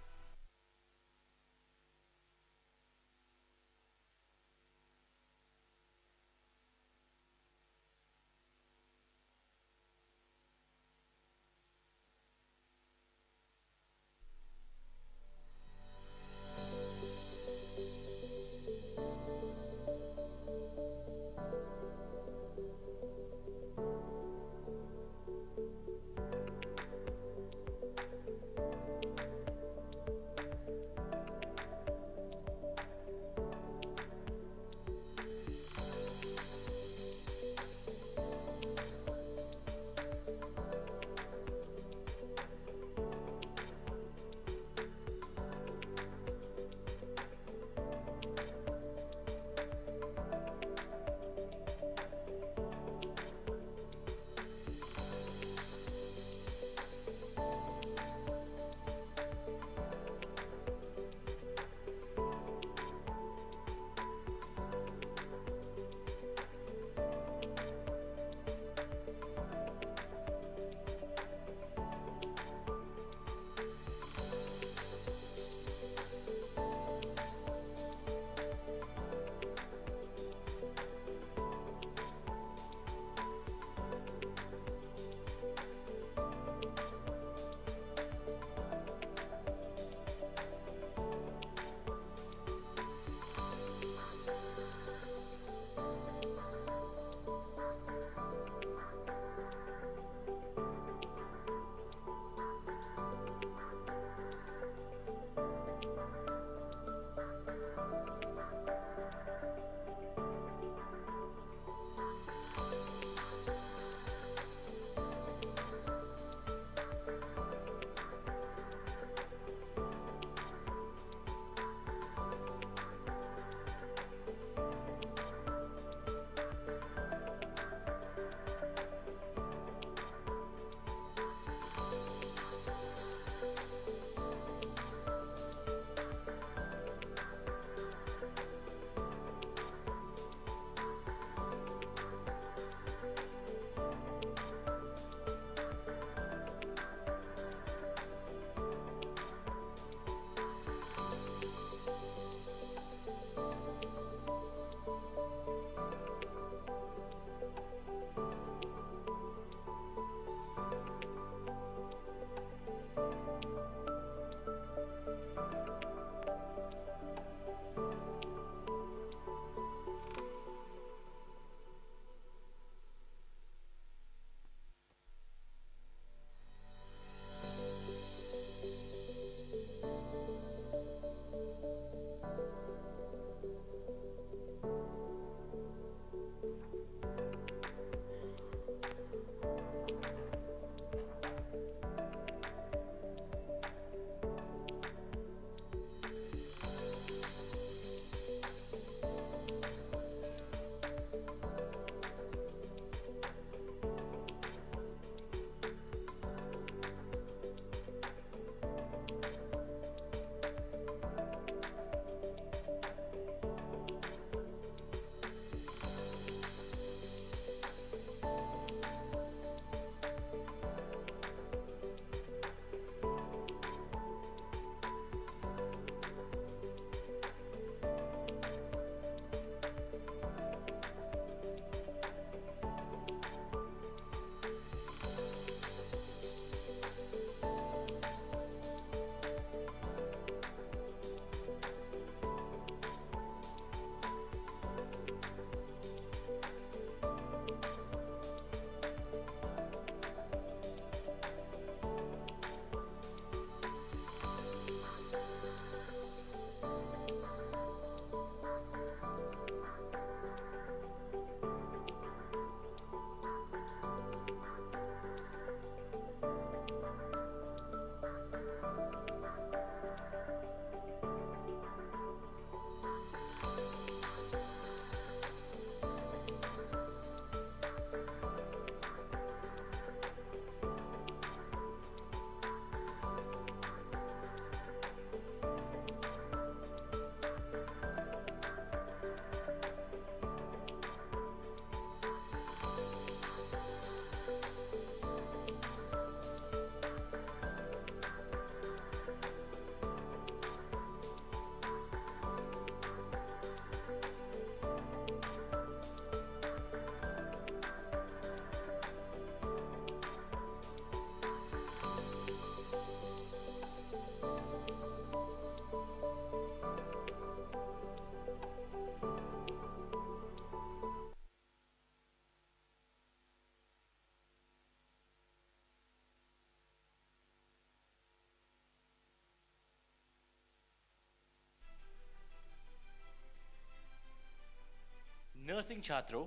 नर्सिंग छात्रों,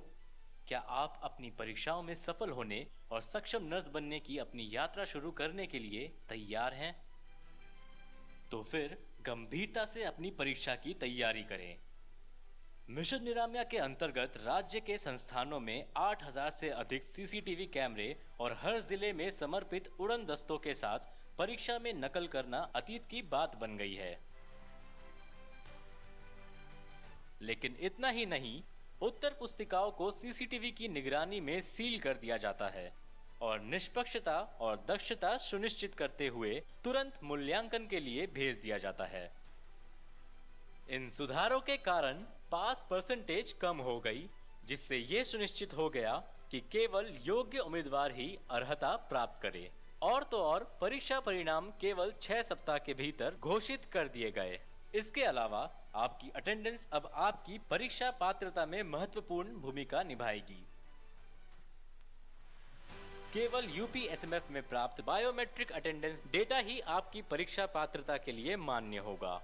क्या आप अपनी परीक्षाओं में सफल होने और सक्षम नर्स बनने की अपनी यात्रा शुरू करने के लिए तैयार हैं? तो फिर गंभीरता से अपनी परीक्षा की तैयारी करें। मिशन निरामया के अंतर्गत राज्य के संस्थानों में 8,000 से अधिक सीसीटीवी कैमरे और हर जिले में समर्पित उड़न दस्तों के साथ परीक्षा में नकल करना अतीत की बात बन गई है। लेकिन इतना ही नहीं, उत्तर पुस्तिकाओं को सीसीटीवी की निगरानी में सील कर दिया जाता है और निष्पक्षता और दक्षता सुनिश्चित करते हुए तुरंत मूल्यांकन के लिए भेज दिया जाता है। इन सुधारों के कारण पास परसेंटेज कम हो गई, जिससे ये सुनिश्चित हो गया कि केवल योग्य उम्मीदवार ही अर्हता प्राप्त करे। और तो और परीक्षा परिणाम केवल 6 सप्ताह के भीतर घोषित कर दिए गए। इसके अलावा आपकी अटेंडेंस अब आपकी परीक्षा पात्रता में महत्वपूर्ण भूमिका निभाएगी। केवल यूपीएसएमएफ में प्राप्त बायोमेट्रिक अटेंडेंस डेटा ही आपकी परीक्षा पात्रता के लिए मान्य होगा।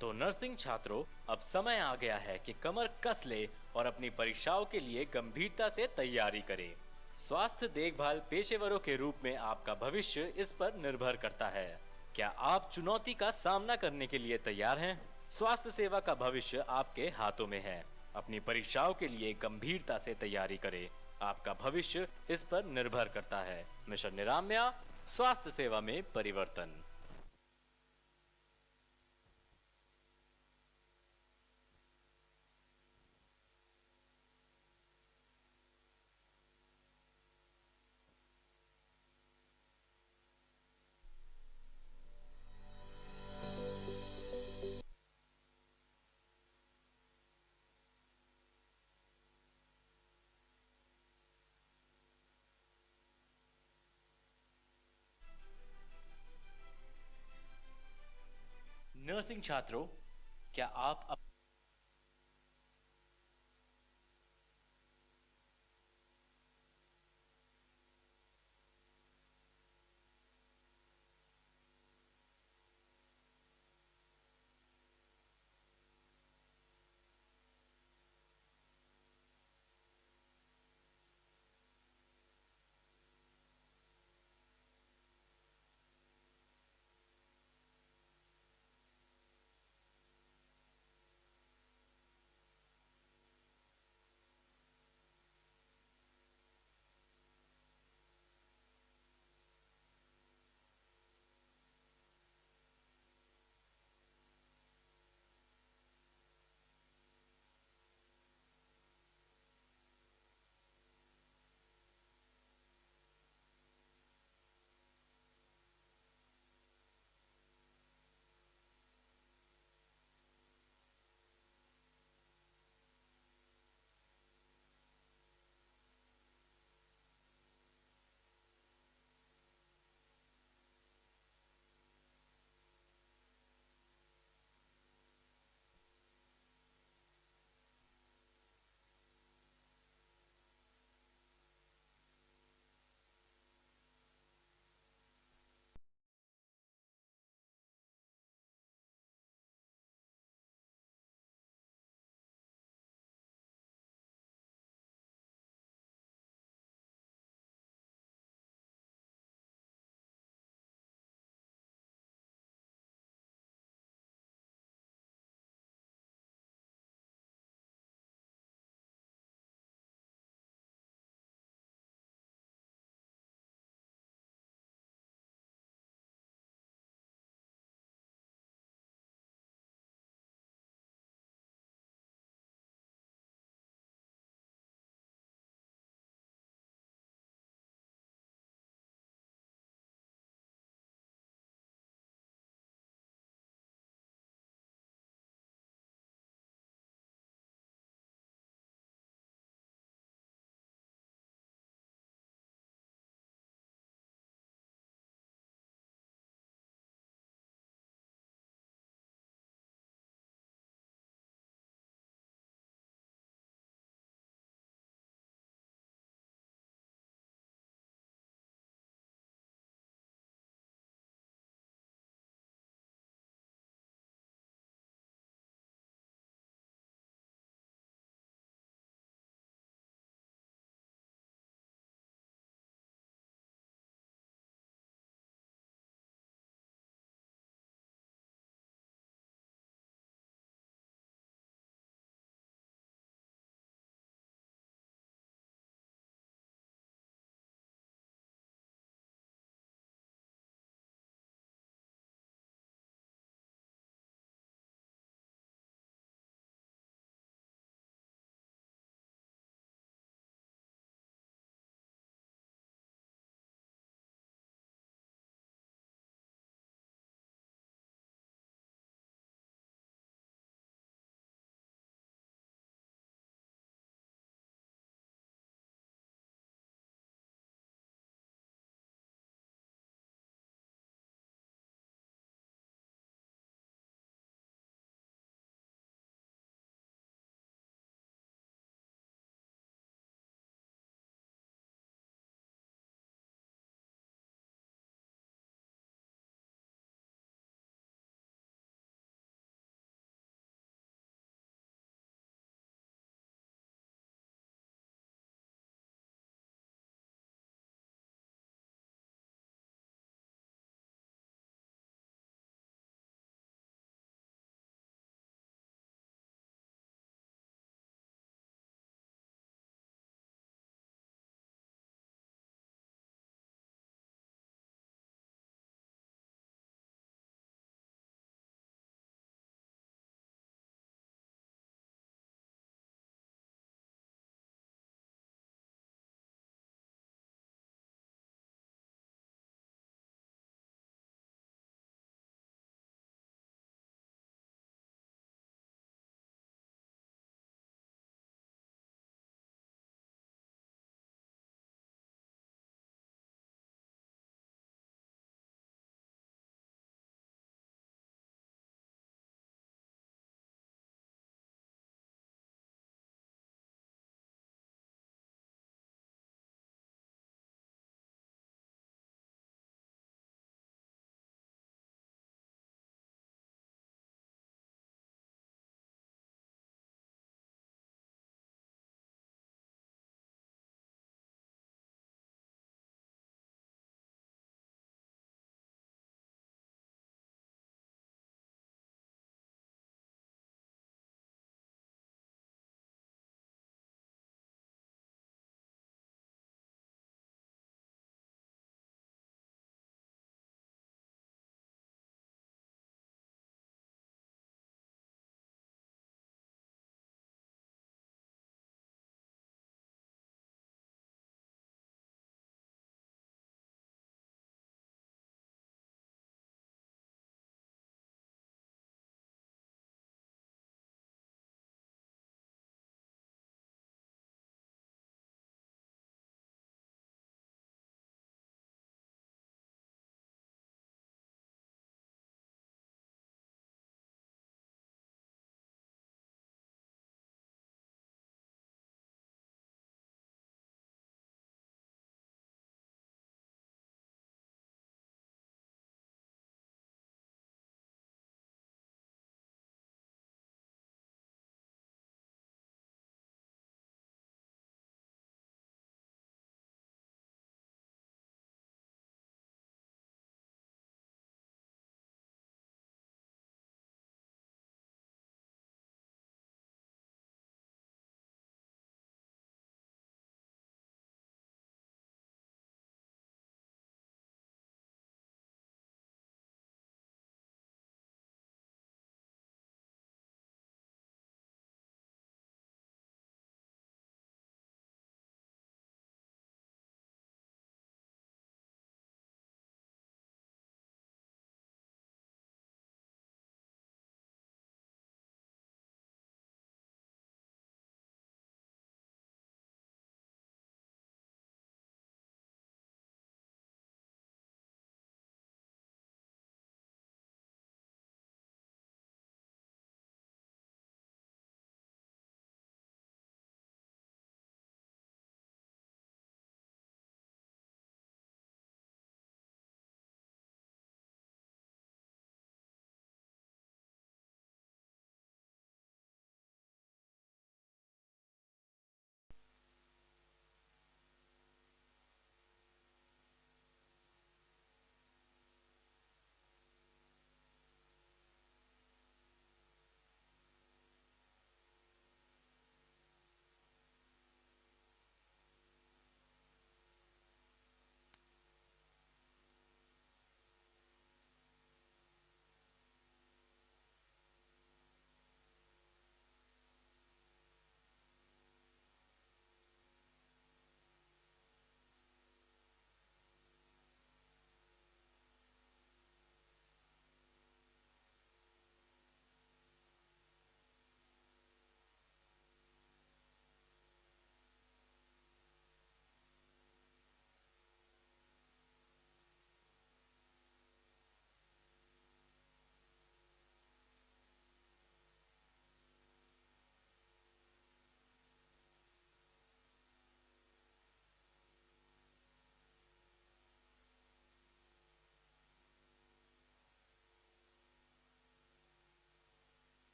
तो नर्सिंग छात्रों, अब समय आ गया है कि कमर कस ले और अपनी परीक्षाओं के लिए गंभीरता से तैयारी करें। स्वास्थ्य देखभाल पेशेवरों के रूप में आपका भविष्य इस पर निर्भर करता है। क्या आप चुनौती का सामना करने के लिए तैयार हैं? स्वास्थ्य सेवा का भविष्य आपके हाथों में है। अपनी परीक्षाओं के लिए गंभीरता से तैयारी करें। आपका भविष्य इस पर निर्भर करता है। मिशन निरामया, स्वास्थ्य सेवा में परिवर्तन। नर्सिंग छात्रों, क्या आप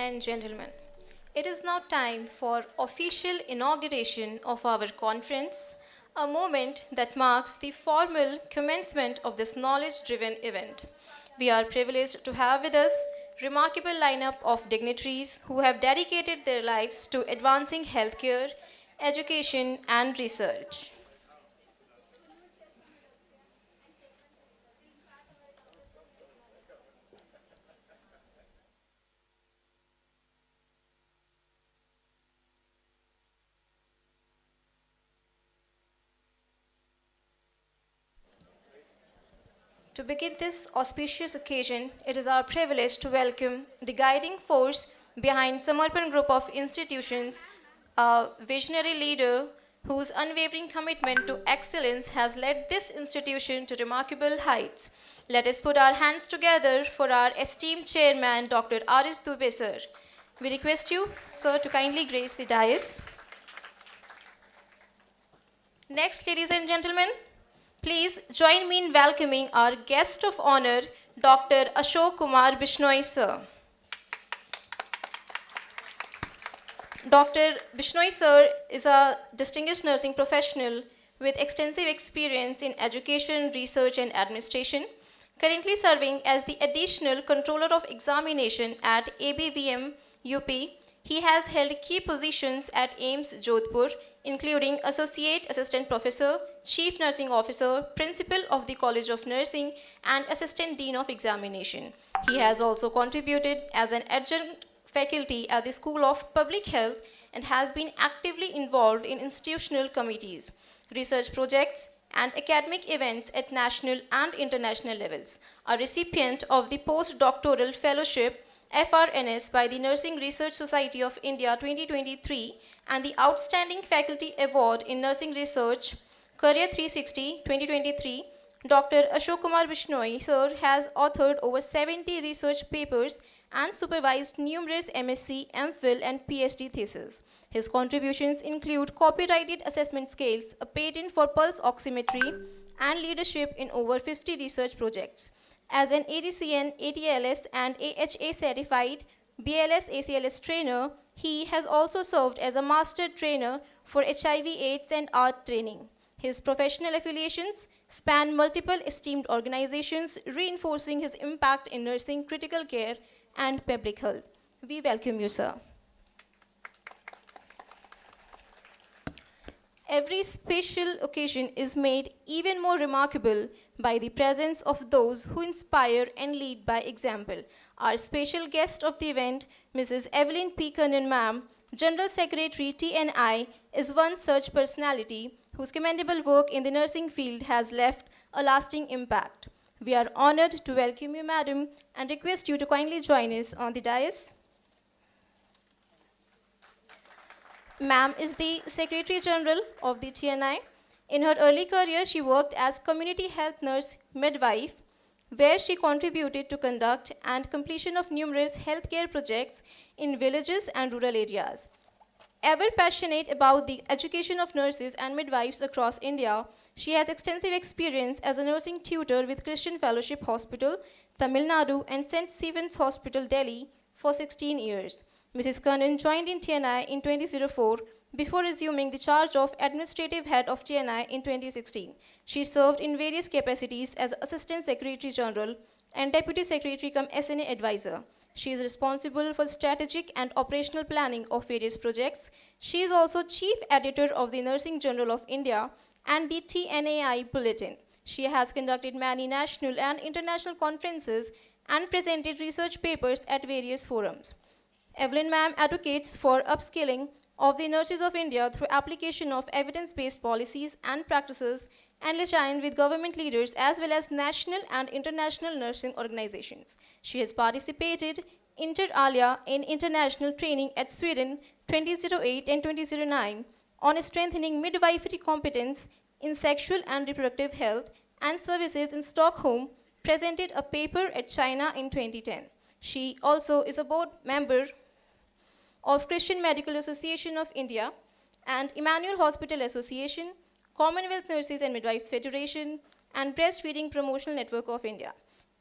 and gentlemen, it is now time for official inauguration of our conference, a moment that marks the formal commencement of this knowledge-driven event. We are privileged to have with us remarkable lineup of dignitaries who have dedicated their lives to advancing healthcare, education, and research. To begin this auspicious occasion, it is our privilege to welcome the guiding force behind Samarpan Group of Institutions, a visionary leader whose unwavering commitment to excellence has led this institution to remarkable heights. Let us put our hands together for our esteemed chairman, Dr. Aris Dubey, sir. We request you, sir, to kindly grace the dais. Next, ladies and gentlemen, please join me in welcoming our guest of honor, Dr. Ashok Kumar Bishnoi, sir. Dr. Bishnoi, sir, is a distinguished nursing professional with extensive experience in education, research, and administration, currently serving as the additional controller of examination at ABVM UP. He has held key positions at AIIMS Jodhpur, including Associate Assistant Professor, Chief Nursing Officer, Principal of the College of Nursing, and Assistant Dean of Examination. He has also contributed as an adjunct faculty at the School of Public Health and has been actively involved in institutional committees, research projects, and academic events at national and international levels. A recipient of the Postdoctoral Fellowship FRNS by the Nursing Research Society of India 2023 and the Outstanding Faculty Award in Nursing Research Career 360 2023, Dr. Ashok Kumar Bishnoi, sir, has authored over 70 research papers and supervised numerous MSc, MPhil, and PhD theses. His contributions include copyrighted assessment scales, a patent for pulse oximetry, and leadership in over 50 research projects. As an ADCN, ATLS, and AHA certified BLS ACLS trainer, he has also served as a master trainer for HIV AIDS and art training. His professional affiliations span multiple esteemed organizations, reinforcing his impact in nursing, critical care, and public health. We welcome you, sir. Every special occasion is made even more remarkable by the presence of those who inspire and lead by example. Our special guest of the event, Mrs. Evelyn P. Kannan, ma'am, General Secretary TNI, is one such personality whose commendable work in the nursing field has left a lasting impact. We are honored to welcome you, madam, and request you to kindly join us on the dais. Ma'am is the Secretary General of the TNI. In her early career, she worked as community health nurse midwife, where she contributed to conduct and completion of numerous healthcare projects in villages and rural areas. Ever passionate about the education of nurses and midwives across India, she has extensive experience as a nursing tutor with Christian Fellowship Hospital, Tamil Nadu, and St. Stephen's Hospital, Delhi, for 16 years. Mrs. Kannan joined in TNI in 2004 before assuming the charge of Administrative Head of TNI in 2016. She served in various capacities as Assistant Secretary General and Deputy Secretary cum SNA Advisor. She is responsible for strategic and operational planning of various projects. She is also Chief Editor of the Nursing Journal of India and the TNAI Bulletin. She has conducted many national and international conferences and presented research papers at various forums. Evelyn ma'am advocates for upskilling of the nurses of India through application of evidence-based policies and practices and liaison with government leaders as well as national and international nursing organizations. She has participated inter alia in international training at Sweden 2008 and 2009 on strengthening midwifery competence in sexual and reproductive health and services in Stockholm, presented a paper at China in 2010. She also is a board member of Christian Medical Association of India and Emmanuel Hospital Association, Commonwealth Nurses and Midwives Federation, and Breastfeeding Promotional Network of India.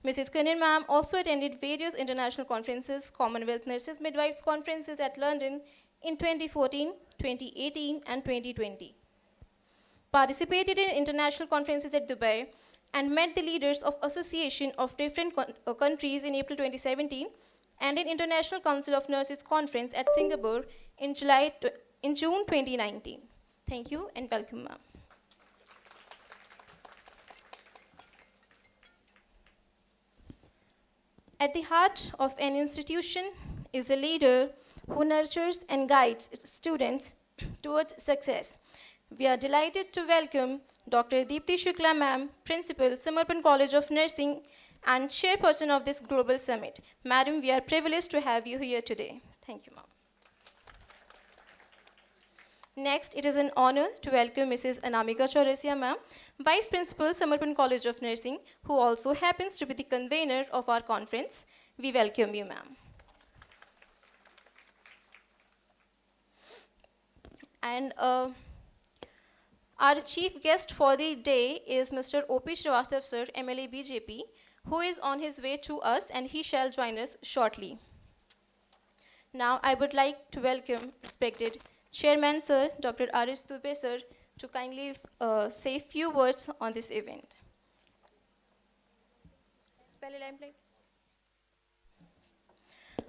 Mrs. Kanan ma'am also attended various international conferences, Commonwealth Nurses Midwives conferences at London in 2014, 2018, and 2020. Participated in international conferences at Dubai and met the leaders of association of different countries in April 2017 and in International Council of Nurses conference at Singapore in June 2019. Thank you and welcome, ma'am. At the heart of an institution is a leader who nurtures and guides its students towards success. We are delighted to welcome Dr. Deepti Shukla ma'am, Principal, Samarpan College of Nursing and Chairperson of this Global Summit. Madam, we are privileged to have you here today. Thank you, ma'am. Next, it is an honor to welcome Mrs. Anamika Chaurasia ma'am, Vice Principal, Samarpan College of Nursing, who also happens to be the convener of our conference. We welcome you, ma'am. And our chief guest for the day is Mr. O.P. Srivastav sir, MLA BJP, who is on his way to us and he shall join us shortly. Now, I would like to welcome respected Chairman Sir, Dr. R.S. Dubey sir, to kindly say few words on this event.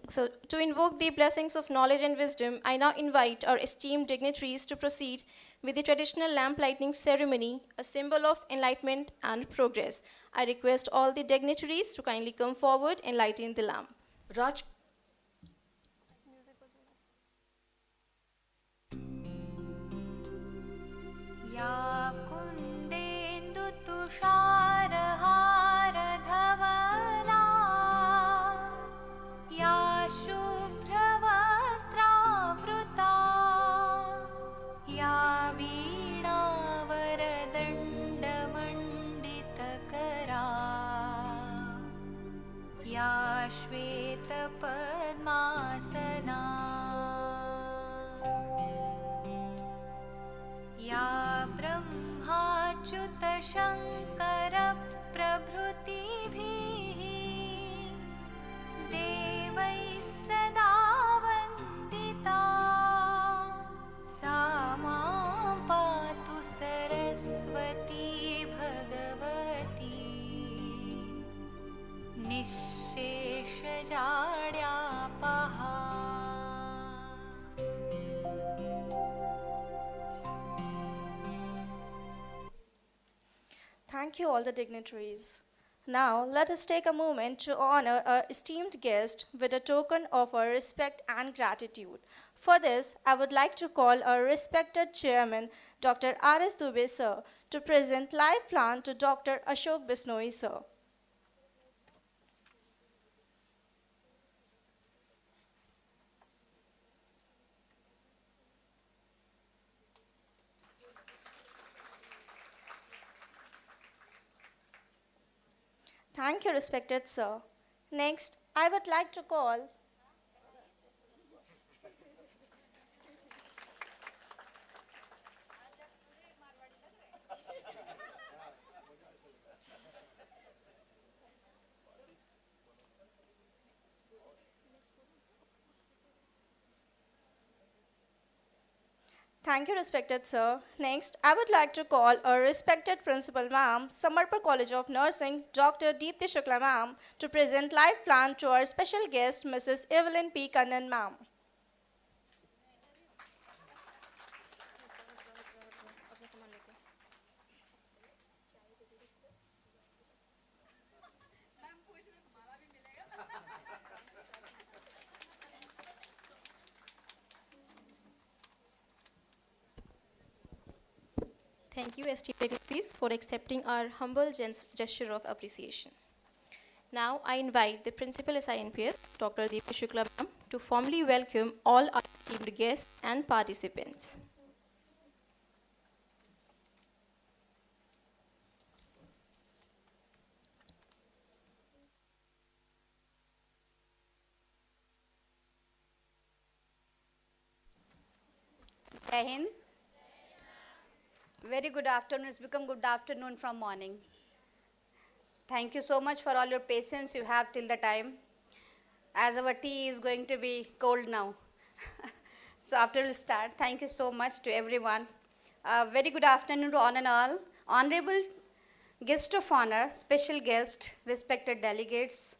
So, to invoke the blessings of knowledge and wisdom, I now invite our esteemed dignitaries to proceed with the traditional lamp lighting ceremony, a symbol of enlightenment and progress. I request all the dignitaries to kindly come forward and lighten the lamp. Raj. या कुन्देन्दु तुषारहार धवला या शुभ्रवस्त्रावृता या वीणावरदण्डमण्डितकरा या श्वेतपद्मासना या ब्रह्माच्युतशङ्करप्रभृतिभिः देवैः सदा वन्दिता सा मां पातु सरस्वती भगवती निःशेषजाड्यापहा. Thank you, all the dignitaries. Now, let us take a moment to honor our esteemed guest with a token of our respect and gratitude. For this, I would like to call our respected chairman, Dr. R.S. Dubey sir, to present live plant to Dr. Ashok Bisnoi sir. Thank you, respected sir. Next, I would like to call Thank you, respected sir. Next, I would like to call our respected principal ma'am, Samarpan College of Nursing, Dr. Deepti Shukla ma'am, to present live plant to our special guest, Mrs. Evelyn P. Kannan ma'am. Thank you, esteemed dignitaries, for accepting our humble gesture of appreciation. Now, I invite the Principal SINPS, Dr. Deepti Shukla ma'am, to formally welcome all our esteemed guests and participants. Jai Hind. Very good afternoon. It's become good afternoon from morning. Thank you so much for all your patience you have till the time, as our tea is going to be cold now. So after we start, thank you so much to everyone. Very good afternoon to all and all. Honorable guest of honor, special guest, respected delegates,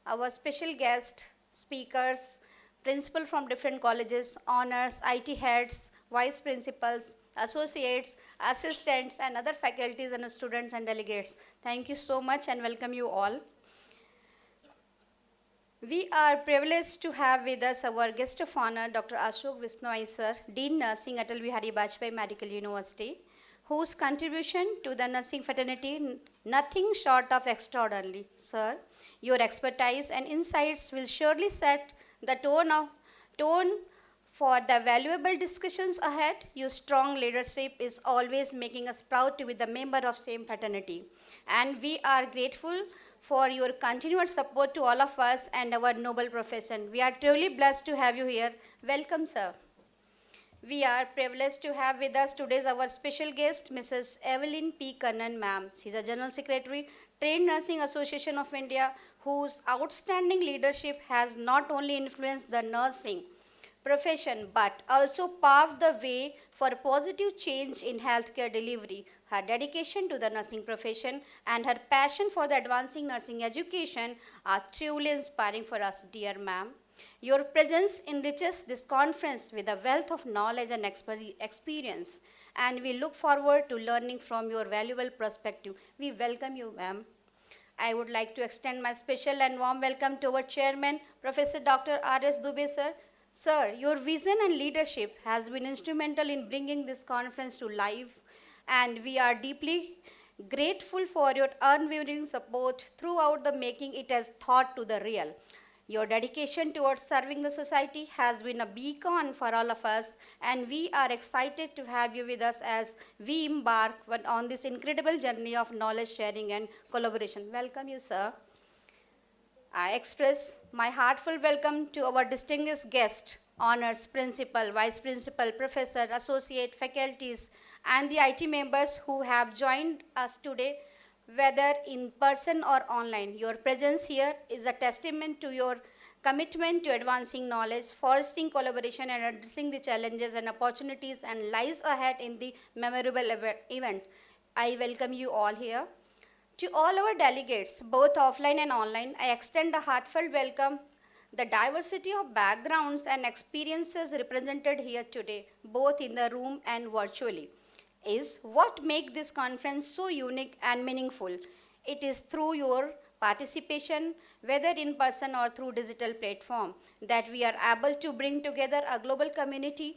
our special guest, speakers, principal from different colleges, honors, IT heads, vice principals, associates, assistants, and other faculties and students and delegates. Thank you so much and welcome you all. We are privileged to have with us our guest of honor, Dr. Ashok Visnoy sir, Dean Nursing, Atal Bihari Vajpayee Medical University, whose contribution to the nursing fraternity nothing short of extraordinary. Sir, your expertise and insights will surely set the tone for the valuable discussions ahead. Your strong leadership is always making us proud to be the member of same fraternity. And we are grateful for your continued support to all of us and our noble profession. We are truly blessed to have you here. Welcome, sir. We are privileged to have with us today's our special guest, Mrs. Evelyn P. Kannan, ma'am. She's a General Secretary, Trained Nursing Association of India, whose outstanding leadership has not only influenced the nursing profession, but also paved the way for positive change in healthcare delivery. Her dedication to the nursing profession and her passion for the advancing nursing education are truly inspiring for us, dear ma'am. Your presence enriches this conference with a wealth of knowledge and experience, and we look forward to learning from your valuable perspective. We welcome you, ma'am. I would like to extend my special and warm welcome to our chairman, Professor Dr. R.S. Dubey, sir. Sir, your vision and leadership has been instrumental in bringing this conference to life, and we are deeply grateful for your unwavering support throughout the making it as thought to the real. Your dedication towards serving the society has been a beacon for all of us, and we are excited to have you with us as we embark on this incredible journey of knowledge sharing and collaboration. Welcome you, sir. I express my heartfelt welcome to our distinguished guest, honors, principal, vice principal, professor, associate, faculties, and the IT members who have joined us today, whether in person or online. Your presence here is a testament to your commitment to advancing knowledge, fostering collaboration, and addressing the challenges and opportunities and lies ahead in the memorable event. I welcome you all here. To all our delegates, both offline and online, I extend a heartfelt welcome. The diversity of backgrounds and experiences represented here today, both in the room and virtually, is what makes this conference so unique and meaningful. It is through your participation, whether in person or through digital platform, that we are able to bring together a global community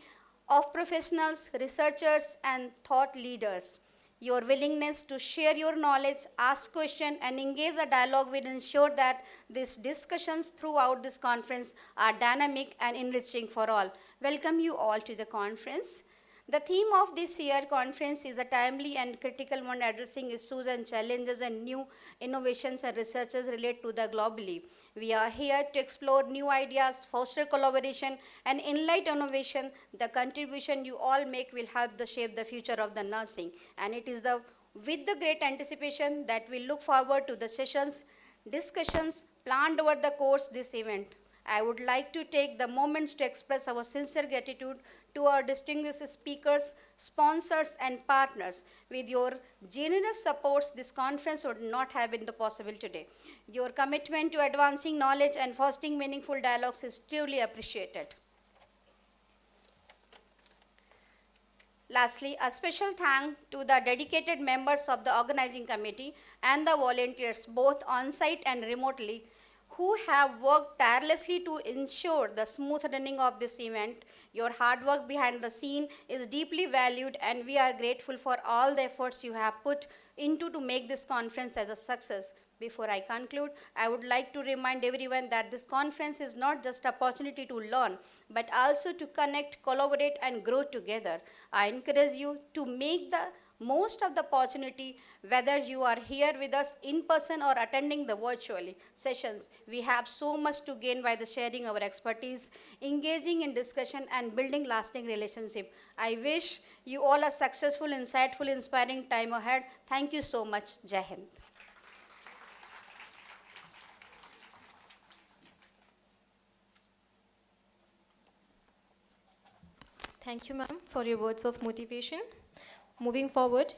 of professionals, researchers, and thought leaders. Your willingness to share your knowledge, ask questions, and engage a dialogue will ensure that these discussions throughout this conference are dynamic and enriching for all. Welcome you all to the conference. The theme of this year's conference is a timely and critical one, addressing issues and challenges and new innovations and researches related to the globally. We are here to explore new ideas, foster collaboration, and enlighten innovation. The contribution you all make will help to shape the future of the nursing. And it is with the great anticipation that we look forward to the sessions, discussions planned over the course of this event. I would like to take the moments to express our sincere gratitude to our distinguished speakers, sponsors, and partners. With your generous supports, this conference would not have been possible today. Your commitment to advancing knowledge and fostering meaningful dialogues is truly appreciated. Lastly, a special thanks to the dedicated members of the organizing committee and the volunteers, both on-site and remotely, who have worked tirelessly to ensure the smooth running of this event. Your hard work behind the scene is deeply valued, and we are grateful for all the efforts you have put into to make this conference as a success. Before I conclude, I would like to remind everyone that this conference is not just an opportunity to learn, but also to connect, collaborate, and grow together. I encourage you to make the most of the opportunity, whether you are here with us in person or attending the virtual sessions. We have so much to gain by the sharing our expertise, engaging in discussion, and building lasting relationship. I wish you all a successful, insightful, inspiring time ahead. Thank you so much. Jai Hind. Thank you, ma'am, for your words of motivation. Moving forward,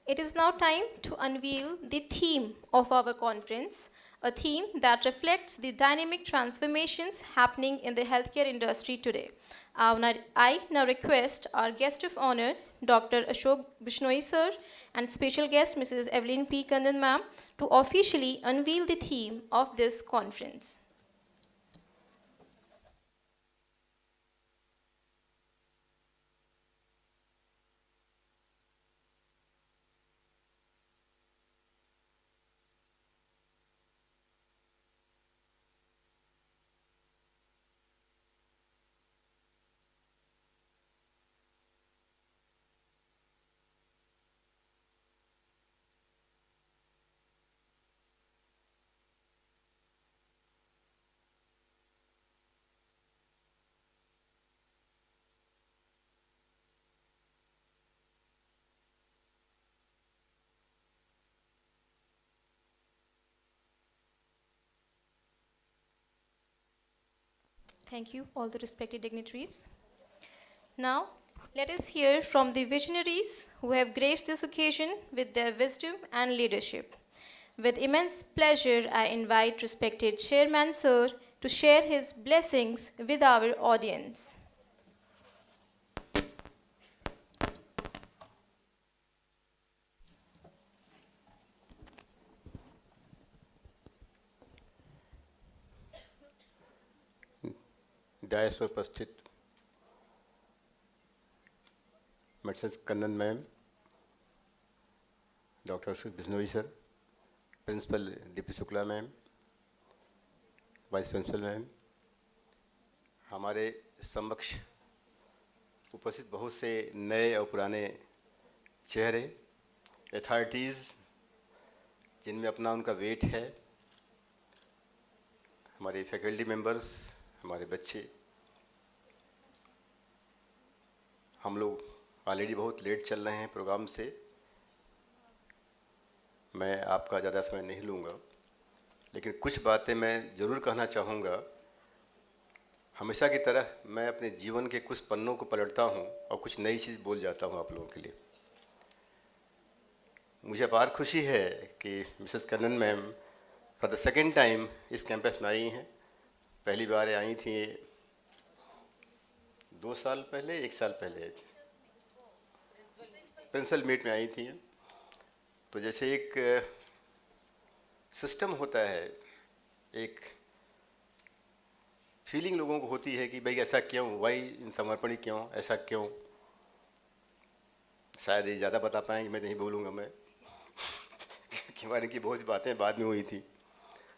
it is now time to unveil the theme of our conference, a theme that reflects the dynamic transformations happening in the healthcare industry today. I now request our guest of honor, Dr. Ashok Bishnoi sir, and special guest Mrs. Evelyn P. Kandan ma'am, to officially unveil the theme of this conference. Thank you, all the respected dignitaries. Now, let us hear from the visionaries who have graced this occasion with their wisdom and leadership. With immense pleasure, I invite respected Chairman Sir to share his blessings with our audience. Dais पर उपस्थित Mrs Kannan ma'am, doctor Ashok Bishnoi sir, principal D P Shukla ma'am, vice principal ma'am, हमारे समक्ष उपस्थित बहुत से नए और पुराने चेहरे, अथॉरिटीज़ जिनमें अपना उनका वेट है, हमारे फैकल्टी मेंबर्स, हमारे बच्चे, हम लोग ऑलरेडी बहुत लेट चल रहे हैं प्रोग्राम से। मैं आपका ज़्यादा समय नहीं लूँगा, लेकिन कुछ बातें मैं ज़रूर कहना चाहूँगा। हमेशा की तरह मैं अपने जीवन के कुछ पन्नों को पलटता हूँ और कुछ नई चीज़ बोल जाता हूँ आप लोगों के लिए। मुझे अपार खुशी है कि Mrs Kannan ma'am for the second time इस कैंपस में आई हैं। पहली बार आई थी 2 साल पहले, 1 साल पहले प्रिंसिपल मीट में आई थी। तो जैसे एक सिस्टम होता है, एक फीलिंग लोगों को होती है कि भाई ऐसा क्यों, वाई इन समर्पण क्यों, ऐसा क्यों। शायद ये ज़्यादा बता पाएंगे, मैं नहीं बोलूँगा मैं हमारे की बहुत सी बातें बाद में हुई थी।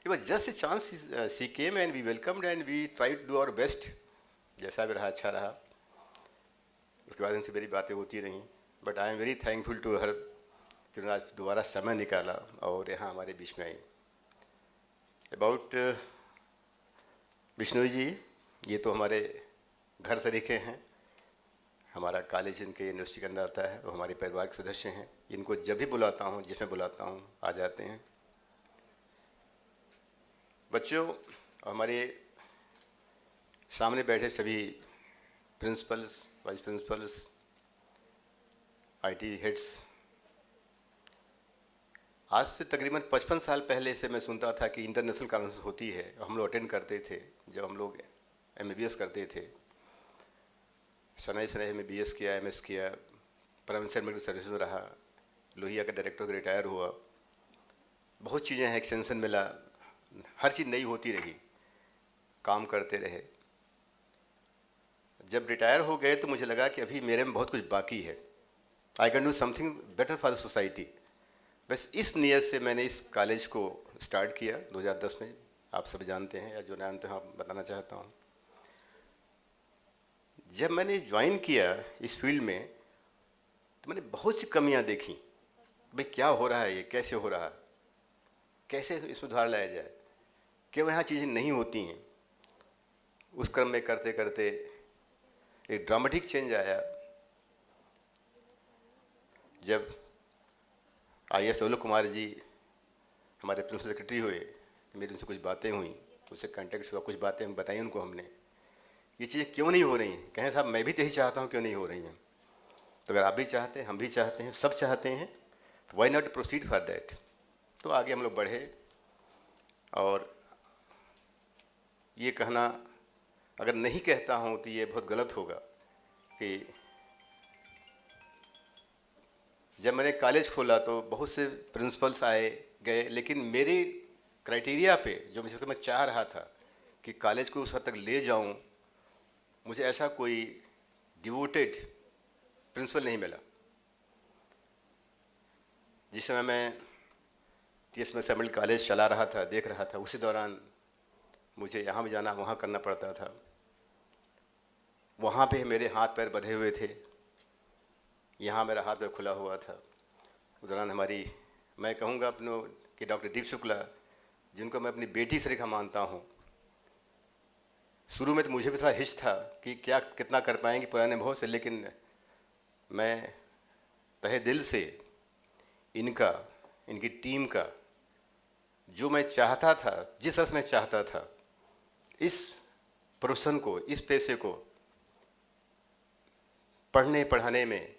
It was just a chance she came and we welcomed and we tried to do our best। जैसा भी रहा अच्छा रहा, उसके बाद इनसे मेरी बातें होती रहीं। But I am very thankful to her कि उन्होंने आज दोबारा समय निकाला और यहाँ हमारे बीच में आई। अबाउट बिश्नोई जी, ये तो हमारे घर तरीके हैं, हमारा कॉलेज इनके यूनिवर्सिटी के अंदर आता है और हमारे परिवार के सदस्य हैं। इनको जब भी बुलाता हूँ, जिसमें बुलाता हूँ, आ जाते हैं। बच्चों, हमारे सामने बैठे सभी principles, vice principles, IT heads, आज से तकरीबन 55 साल पहले से मैं सुनता था कि इंटरनेशनल कॉन्फ्रेंस होती है। हम लोग अटेंड करते थे जब हम लोग MBBS करते थे। सनई में BS किया, MS किया, पैरामेडिकल सर्विस में रहा, लोहिया का डायरेक्टर रिटायर हुआ। बहुत चीज़ें हैं, एक्सटेंशन मिला, हर चीज़ नई होती रही, काम करते रहे। जब रिटायर हो गए तो मुझे लगा कि अभी मेरे में बहुत कुछ बाकी है। I can do something better for the society. बस इस नियत से मैंने इस कॉलेज को स्टार्ट किया 2010 में। आप सब जानते हैं या जो जानते हैं आप बताना चाहता हूँ। जब मैंने ज्वाइन किया इस फील्ड में तो मैंने बहुत सी कमियाँ देखी। भाई क्या हो रहा है, ये कैसे हो रहा है, कैसे इसमें सुधार लाया जाए, क्यों यहाँ चीज़ें नहीं होती हैं। उस क्रम में करते करते एक ड्रामेटिक चेंज आया जब IAS अवलोक कुमार जी हमारे प्रिंसिपल सेक्रेटरी हुए। मेरी उनसे कुछ बातें हुई, उससे कांटेक्ट हुआ, कुछ बातें बताई उनको हमने ये चीज़ें क्यों नहीं हो रही हैं। कहें साहब मैं भी तो यही चाहता हूँ, क्यों नहीं हो रही हैं। तो अगर आप भी चाहते हैं, हम भी चाहते हैं, सब चाहते हैं, तो why not proceed for that. तो आगे हम लोग बढ़े। और ये कहना अगर नहीं कहता हूँ तो ये बहुत गलत होगा कि जब मैंने कॉलेज खोला तो बहुत से प्रिंसिपल्स आए गए, लेकिन मेरे क्राइटेरिया पे जो मैं चाह रहा था कि कॉलेज को उस हद तक ले जाऊं, मुझे ऐसा कोई डिवोटेड प्रिंसिपल नहीं मिला। जिस समय मैं TS में सेमिनल कॉलेज चला रहा था, देख रहा था, उसी दौरान मुझे यहाँ भी जाना, वहाँ करना पड़ता था। वहाँ पे मेरे हाथ पैर बंधे हुए थे, यहाँ मेरा हाथ पैर खुला हुआ था। उस दौरान हमारी, मैं कहूँगा अपनों कि डॉक्टर दीप शुक्ला, जिनको मैं अपनी बेटी से रेखा मानता हूँ, शुरू में तो मुझे भी थोड़ा हिच था कि क्या कितना कर पाएंगे पुराने अनुभव से, लेकिन मैं तहे दिल से इनका, इनकी टीम का जो मैं चाहता था, जिस अर्थ में चाहता था, इस प्रोफेशन को, इस पेशे को पढ़ने पढ़ाने में,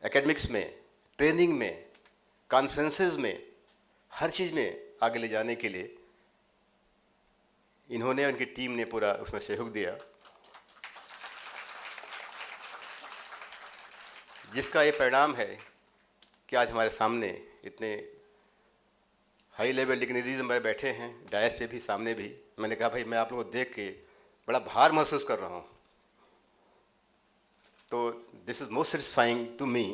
एकेडमिक्स में, ट्रेनिंग में, कॉन्फ्रेंसेस में, हर चीज़ में आगे ले जाने के लिए इन्होंने, उनकी टीम ने पूरा उसमें सहयोग दिया, जिसका ये परिणाम है कि आज हमारे सामने इतने हाई लेवल डिग्निटरीज हमारे बैठे हैं, डायस पे भी, सामने भी। मैंने कहा भाई मैं आप लोगों को देख के बड़ा भार महसूस कर रहा हूँ। तो this is most satisfying to me.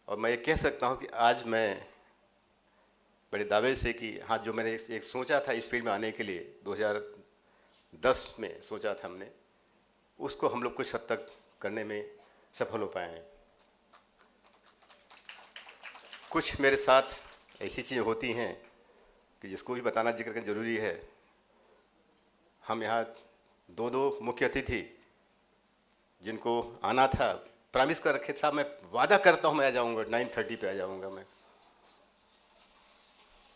और मैं ये कह सकता हूँ कि आज मैं बड़े दावे से कि हाँ, जो मैंने एक सोचा था इस फील्ड में आने के लिए, 2010 में सोचा था हमने, उसको हम लोग कुछ हद तक करने में सफल हो पाए हैं। कुछ मेरे साथ ऐसी चीज़ें होती हैं कि जिसको भी बताना, जिक्र करना ज़रूरी है। हम यहाँ दो मुख्य अतिथि जिनको आना था, प्रॉमिस कर रखे साहब, मैं वादा करता हूँ मैं आ जाऊँगा, 9:30 पे आ जाऊँगा मैं।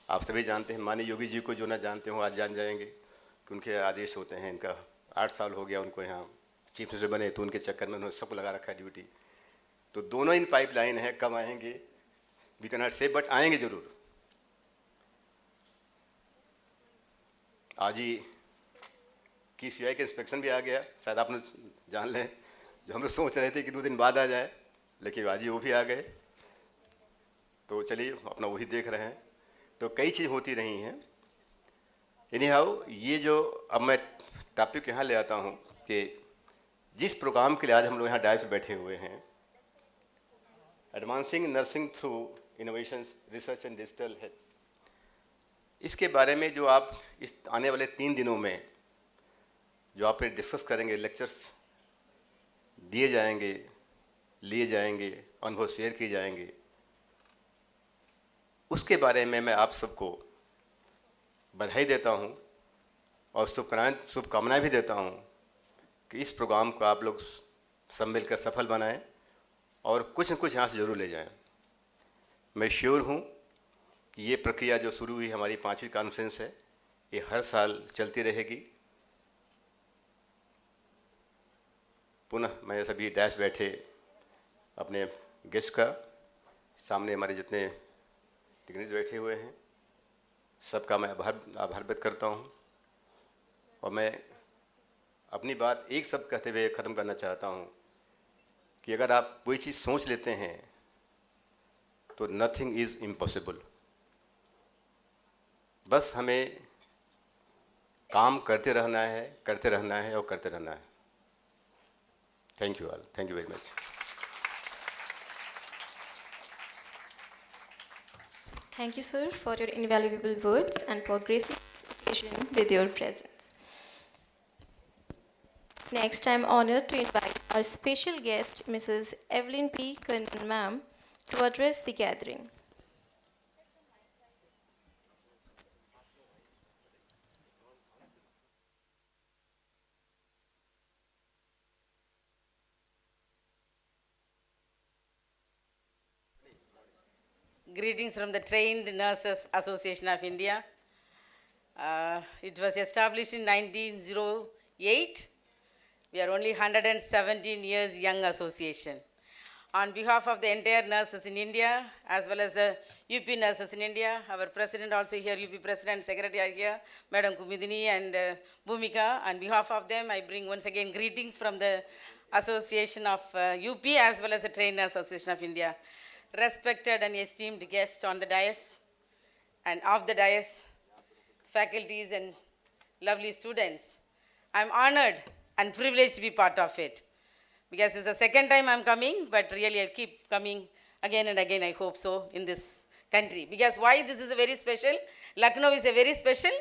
आप सभी जानते हैं, माननीय योगी जी को जो ना जानते हो आज जान जाएंगे कि उनके आदेश होते हैं। इनका 8 साल हो गया उनको यहाँ चीफ मिनिस्टर बने, तो उनके चक्कर में उन्होंने सबको लगा रखा है ड्यूटी। तो दोनों इन पाइपलाइन है, कब आएंगे वी कैन नॉट से, बट आएंगे जरूर। आज ही की CI का इंस्पेक्शन भी आ गया, शायद आप लोग जान लें, जो हम लोग सोच रहे थे कि 2 दिन बाद आ जाए, लेकिन आज ही वो भी आ गए। तो चलिए अपना वही देख रहे हैं। तो कई चीज़ होती रही हैं। एनी हाउ, ये जो अब मैं टॉपिक यहाँ ले आता हूँ कि जिस प्रोग्राम के लिए आज हम लोग यहाँ डायस पे बैठे हुए हैं, advancing nursing through innovations, research and digital health, इसके बारे में जो आप इस आने वाले 3 दिनों में जो आप डिस्कस करेंगे, लेक्चर्स दिए जाएंगे, लिए जाएंगे, अनुभव शेयर किए जाएंगे, उसके बारे में मैं आप सबको बधाई देता हूं और शुभकामनाएं भी देता हूं कि इस प्रोग्राम को आप लोग सब मिलकर सफल बनाएं और कुछ न कुछ यहाँ से ज़रूर ले जाएं। मैं श्योर हूं कि ये प्रक्रिया जो शुरू हुई, हमारी 5वीं कॉन्फ्रेंस है, ये हर साल चलती रहेगी। पुनः मैं सभी डैश बैठे अपने गेस्ट का, सामने हमारे जितने डिग्निटरीज बैठे हुए हैं, सबका मैं आभार व्यक्त करता हूं। और मैं अपनी बात एक शब्द कहते हुए ख़त्म करना चाहता हूं कि अगर आप कोई चीज़ सोच लेते हैं तो नथिंग इज़ इम्पॉसिबल। बस हमें काम करते रहना है, करते रहना है और करते रहना है। Thank you all, thank you very much. Thank you, sir, for your invaluable words and for gracing this occasion with your presence. Next, I am honored to invite our special guest, Mrs. Evelyn P. Kannan, ma'am, to address the gathering. Greetings from the Trained Nurses Association of India. It was established in 1908 We are only 117 years young association. On behalf of the entire nurses in India, as well as the UP nurses in India, our president also here, UP president, secretary are here, Madam Kumidini and Bhumika. On behalf of them, I bring once again greetings from the Association of UP as well as the Trained Nurse Association of India. Respected and esteemed guests on the dais and off the dais, faculties and lovely students. I'm honored and privileged to be part of it. Because it's the second time I'm coming, but really I keep coming again and again, I hope so, in this country. Because why this is a very special? Lucknow is a very special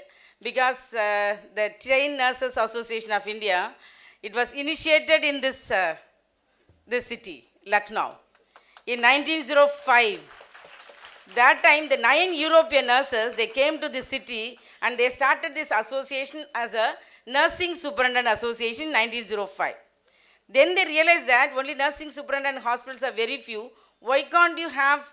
because the Trained Nurses Association of India, it was initiated in this city, Lucknow, in 1905. That time, the 9 European nurses, they came to this city and they started this association as a Nursing Superintendent Association in 1905. Then they realized that only nursing superintendent hospitals are very few. Why can't we have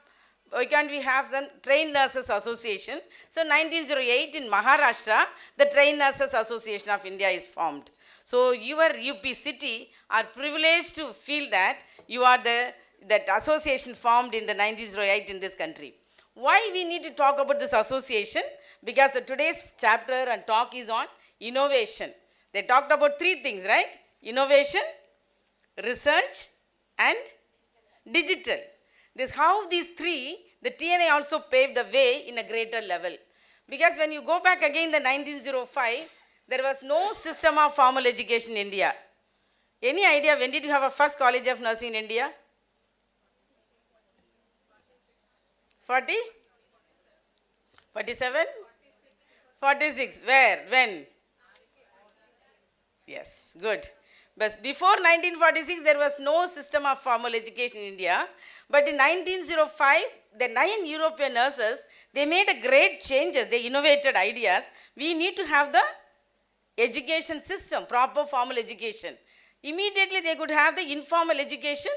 some Trained Nurses Association? So 1908 in Maharashtra, the Trained Nurses Association of India is formed. So your UP city are privileged to feel that you are that association formed in the 1908 in this country. Why we need to talk about this association? Because today's chapter and talk is on innovation. They talked about 3 things, right? Innovation, research and digital. This how these 3, the TNAI also paved the way in a greater level. Because when you go back again the 1905, there was no system of formal education in India. Any idea when did you have a first college of nursing in India? 40? 47? 46. Where? When? Yes, good. But before 1946, there was no system of formal education in India. But in 1905, the 9 European nurses, they made a great changes. They innovated ideas. We need to have the education system, proper formal education. Immediately, they could have the informal education.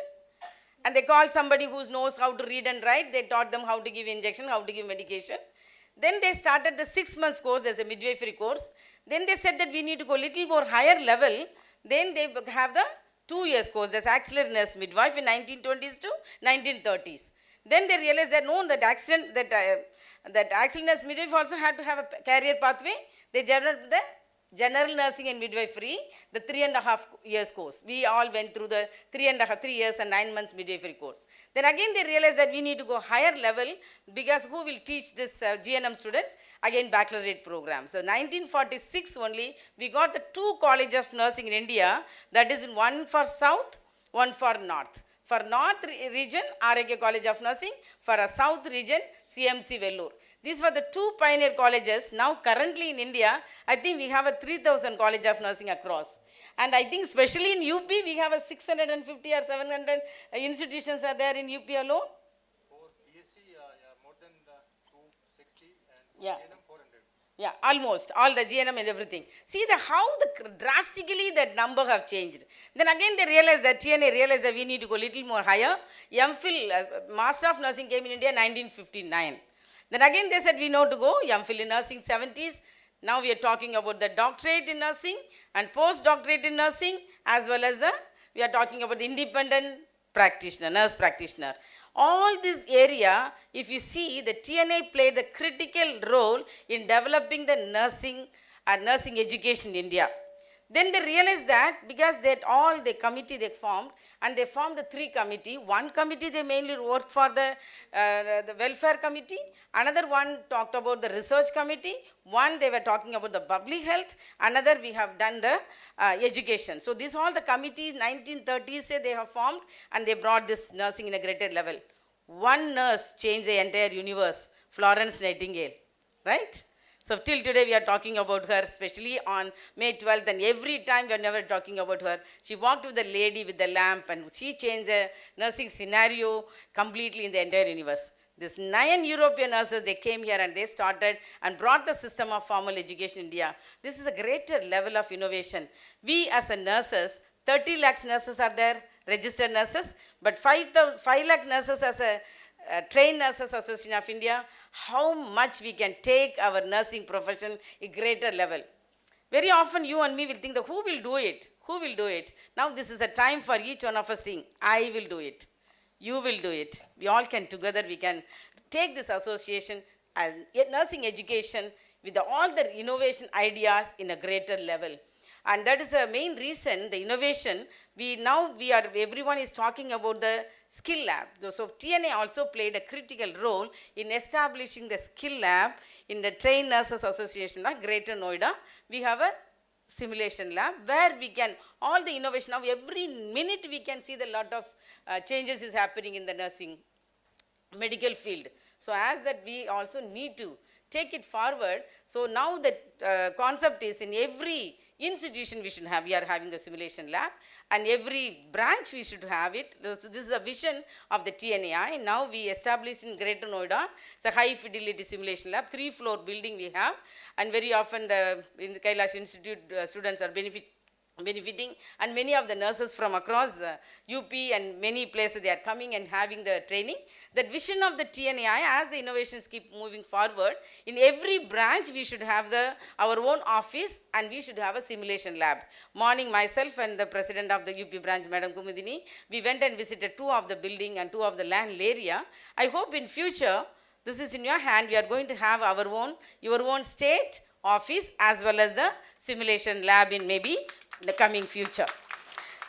And they called somebody who knows how to read and write. They taught them how to give injection, how to give medication. Then they started the 6 months course. There's a midwifery course. Then they said that we need to go a little more higher level. Then they have the 2 years course, that's auxiliary nurse midwife in 1920s to 1930s. Then they realized that no, that auxiliary nurse midwife also had to have a career pathway. They developed the general nursing and midwifery, the 3.5 years course. We all went through the 3 years and 9 months midwifery course. Then again they realized that we need to go higher level because who will teach this GNM students? Again baccalaureate program. So 1946 only we got the 2 colleges of nursing in India, that is one for south, one for north. For north region, RAK College of Nursing, for a south region, CMC Vellore. These were the 2 pioneer colleges. Now currently in India, I think we have a 3,000 college of nursing across. And I think especially in UP, we have a 650 or 700 institutions are there in UP alone. For BSc, more than 260 and Yeah. GNM 400. Yeah, almost, all the GNM and everything. See how drastically that number have changed. Then again they realized that, TNA realized that we need to go a little more higher. MPhil, Master of Nursing came in India in 1959. Then again they said we know to go, MPhil in nursing 70s. Now we are talking about the doctorate in nursing and post-doctorate in nursing, as well as we are talking about the independent practitioner, nurse practitioner. All this area, if you see, the TNAI played the critical role in developing the nursing education in India. Then they realized that because the committee they formed, and they formed the 3 committee. One committee they mainly worked for the welfare committee. Another one talked about the research committee. One they were talking about the public health. Another we have done the education. So these all the committees 1930s say they have formed, and they brought this nursing in a greater level. One nurse changed the entire universe, Florence Nightingale, right? So till today we are talking about her, especially on May 12th, and every time we are never talking about her. She walked with the lady with the lamp, and she changed the nursing scenario completely in the entire universe. These 9 European nurses, they came here and they started and brought the system of formal education in India. This is a greater level of innovation. We as a nurses, 30 lakhs nurses are there, registered nurses, but 5 lakh nurses as a Trained Nurses Association of India, how much we can take our nursing profession a greater level. Very often you and me will think that who will do it? Who will do it? Now this is a time for each one of us think, I will do it. You will do it. We all can together, we can take this association and nursing education with all the innovation ideas in a greater level. And that is the main reason, the innovation, everyone is talking about the skill lab. So TNA also played a critical role in establishing the skill lab in the Trained Nurses Association of Greater Noida. We have a simulation lab where we can, all the innovation, now every minute we can see the lot of changes is happening in the nursing medical field. So as that we also need to take it forward. So now the concept is in every institution we are having the simulation lab, and every branch we should have it. So this is a vision of the TNAI. Now we established in Greater Noida, it's a high fidelity simulation lab, 3-floor building we have, and very often in the Kailash Institute students are benefiting, and many of the nurses from across UP and many places they are coming and having the training. That vision of the TNAI, as the innovations keep moving forward, in every branch we should have our own office and we should have a simulation lab. Morning myself and the president of the UP branch, Madam Kumudini, we went and visited 2 of the building and 2 of the land area. I hope in future, this is in your hand, we are going to have your own state office as well as the simulation lab in maybe the coming future.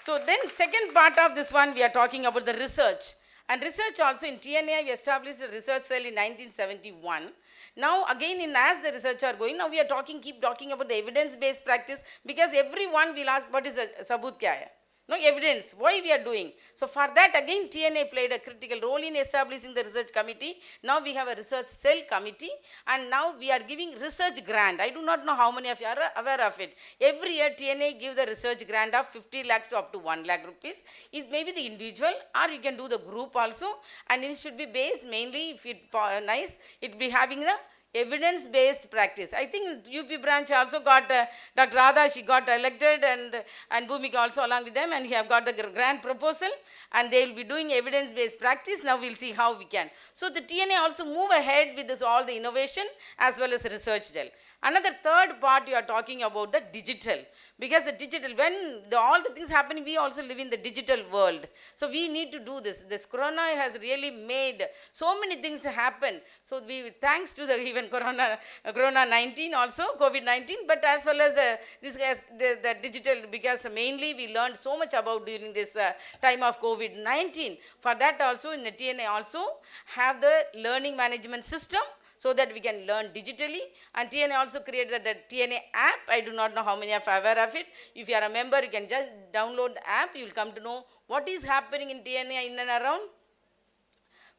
So then second part of this one, we are talking about the research. And research also in TNAI, we established a research cell in 1971. Now again, as the research are going, now we are keep talking about the evidence-based practice, because everyone will ask, what is a sabut kya hai? No evidence, why we are doing. So for that again, TNA played a critical role in establishing the research committee. Now we have a research cell committee, and now we are giving research grant. I do not know how many of you are aware of it. Every year TNA give the research grant of 50 lakhs to up to 1 lakh rupees. Is maybe the individual, or you can do the group also, and it should be based mainly, if it nice, it be having the evidence-based practice. I think UP branch also got, Dr. Radha, she got elected, and Bhumika also along with them, and we have got the grant proposal, and they will be doing evidence-based practice. Now we'll see how we can. So the TNA also move ahead with this, all the innovation as well as research gel. Another third part, you are talking about the digital. Because the digital, when all the things happening, we also live in the digital world. So we need to do this. This corona has really made so many things to happen. So we, thanks to the even corona-19 also, COVID-19, but as well as the digital, because mainly we learned so much about during this time of COVID-19. For that also, in the TNA also have the learning management system, so that we can learn digitally. And TNA also created the TNA app. I do not know how many are aware of it. If you are a member, you can just download the app. You will come to know what is happening in TNA in and around.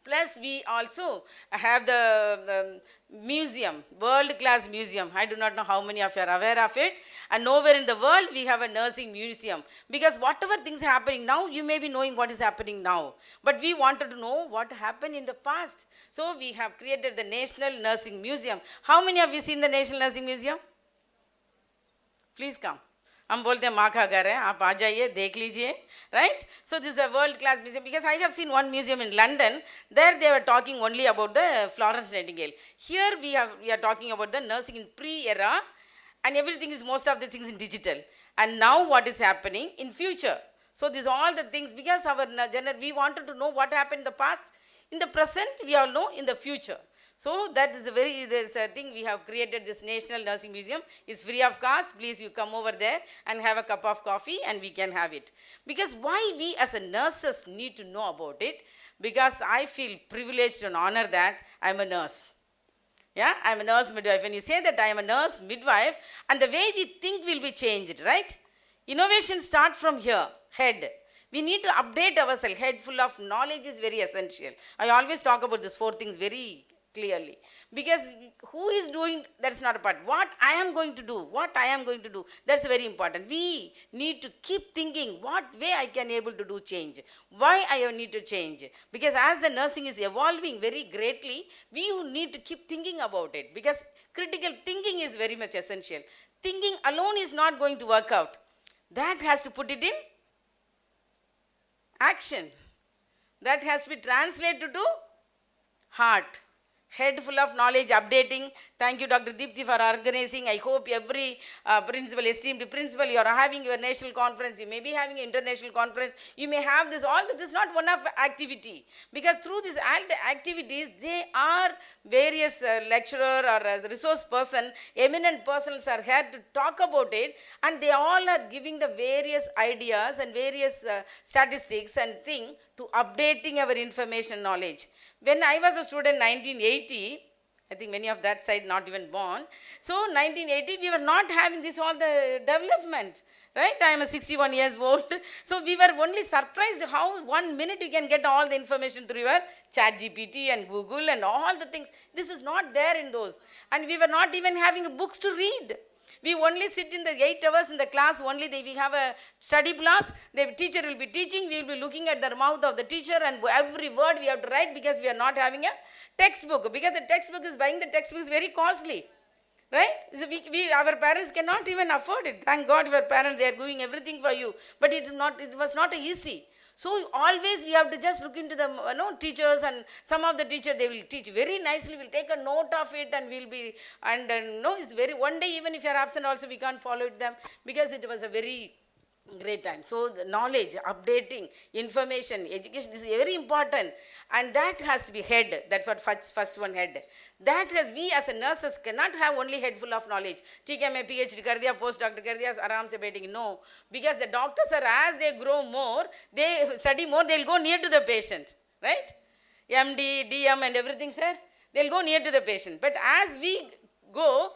Plus, we also have the museum, world-class museum. I do not know how many of you are aware of it. And nowhere in the world we have a nursing museum. Because whatever things are happening now, you may be knowing what is happening now. But we wanted to know what happened in the past. So we have created the National Nursing Museum. How many of you seen the National Nursing Museum? Please come. हम बोलते हैं माँ का घर है, आप आ जाइए, देख लीजिए, right? So this is a world-class museum, because I have seen one museum in London. There they were talking only about the Florence Nightingale. Here we are talking about the nursing in pre-era, and everything is, most of the things in digital. And now what is happening in future? So these all the things, because our we wanted to know what happened in the past, in the present, we all know in the future. So that is there's a thing, we have created this National Nursing Museum. It's free of cost. Please, you come over there and have a cup of coffee and we can have it. Because why we as a nurses need to know about it? Because I feel privileged and honored that I'm a nurse. Yeah, I'm a nurse midwife. When you say that I am a nurse midwife, and the way we think will be changed, right? Innovation start from here, head. We need to update ourselves. Head full of knowledge is very essential. I always talk about these 4 things very clearly. Because who is doing, that's not a part. What I am going to do, that's very important. We need to keep thinking what way I can able to do change. Why I need to change. Because as the nursing is evolving very greatly, we need to keep thinking about it. Because critical thinking is very much essential. Thinking alone is not going to work out. That has to put it in action. That has to be translated to heart, head full of knowledge, updating. Thank you, Dr. Deepthi, for organizing. I hope every principal, esteemed principal, you are having your national conference, you may be having an international conference, you may have this, all this is not one of activity. Because through these activities, they are various lecturer or resource person, eminent persons are here to talk about it, and they all are giving the various ideas and various statistics and thing to updating our information knowledge. When I was a student 1980, I think many of that side not even born. So 1980, we were not having this all the development, right? I am a 61 years old. So we were only surprised how 1 minute you can get all the information through your ChatGPT and Google and all the things. This is not there in those. And we were not even having books to read. We only sit in the 8 hours in the class, only we have a study block, the teacher will be teaching, we will be looking at the mouth of the teacher and every word we have to write because we are not having a textbook, because the textbook is, buying the textbook is very costly, right? So our parents cannot even afford it. Thank God your parents, they are doing everything for you, but it was not easy. So always we have to just look into the teachers, and some of the teachers, they will teach very nicely, we'll take a note of it and we'll be, and it's very, one day even if you are absent also we can't follow them because it was a very great time. So the knowledge, updating, information, education is very important, and that has to be head. That's what first one, head. That has, we as a nurses cannot have only head full of knowledge. ठीक है मैं PhD कर दिया, post doctor कर दिया, आराम से बैठेंगे. No, because the doctors are, as they grow more, they study more, they'll go near to the patient, right? MD, DM and everything, sir, they'll go near to the patient. But as we go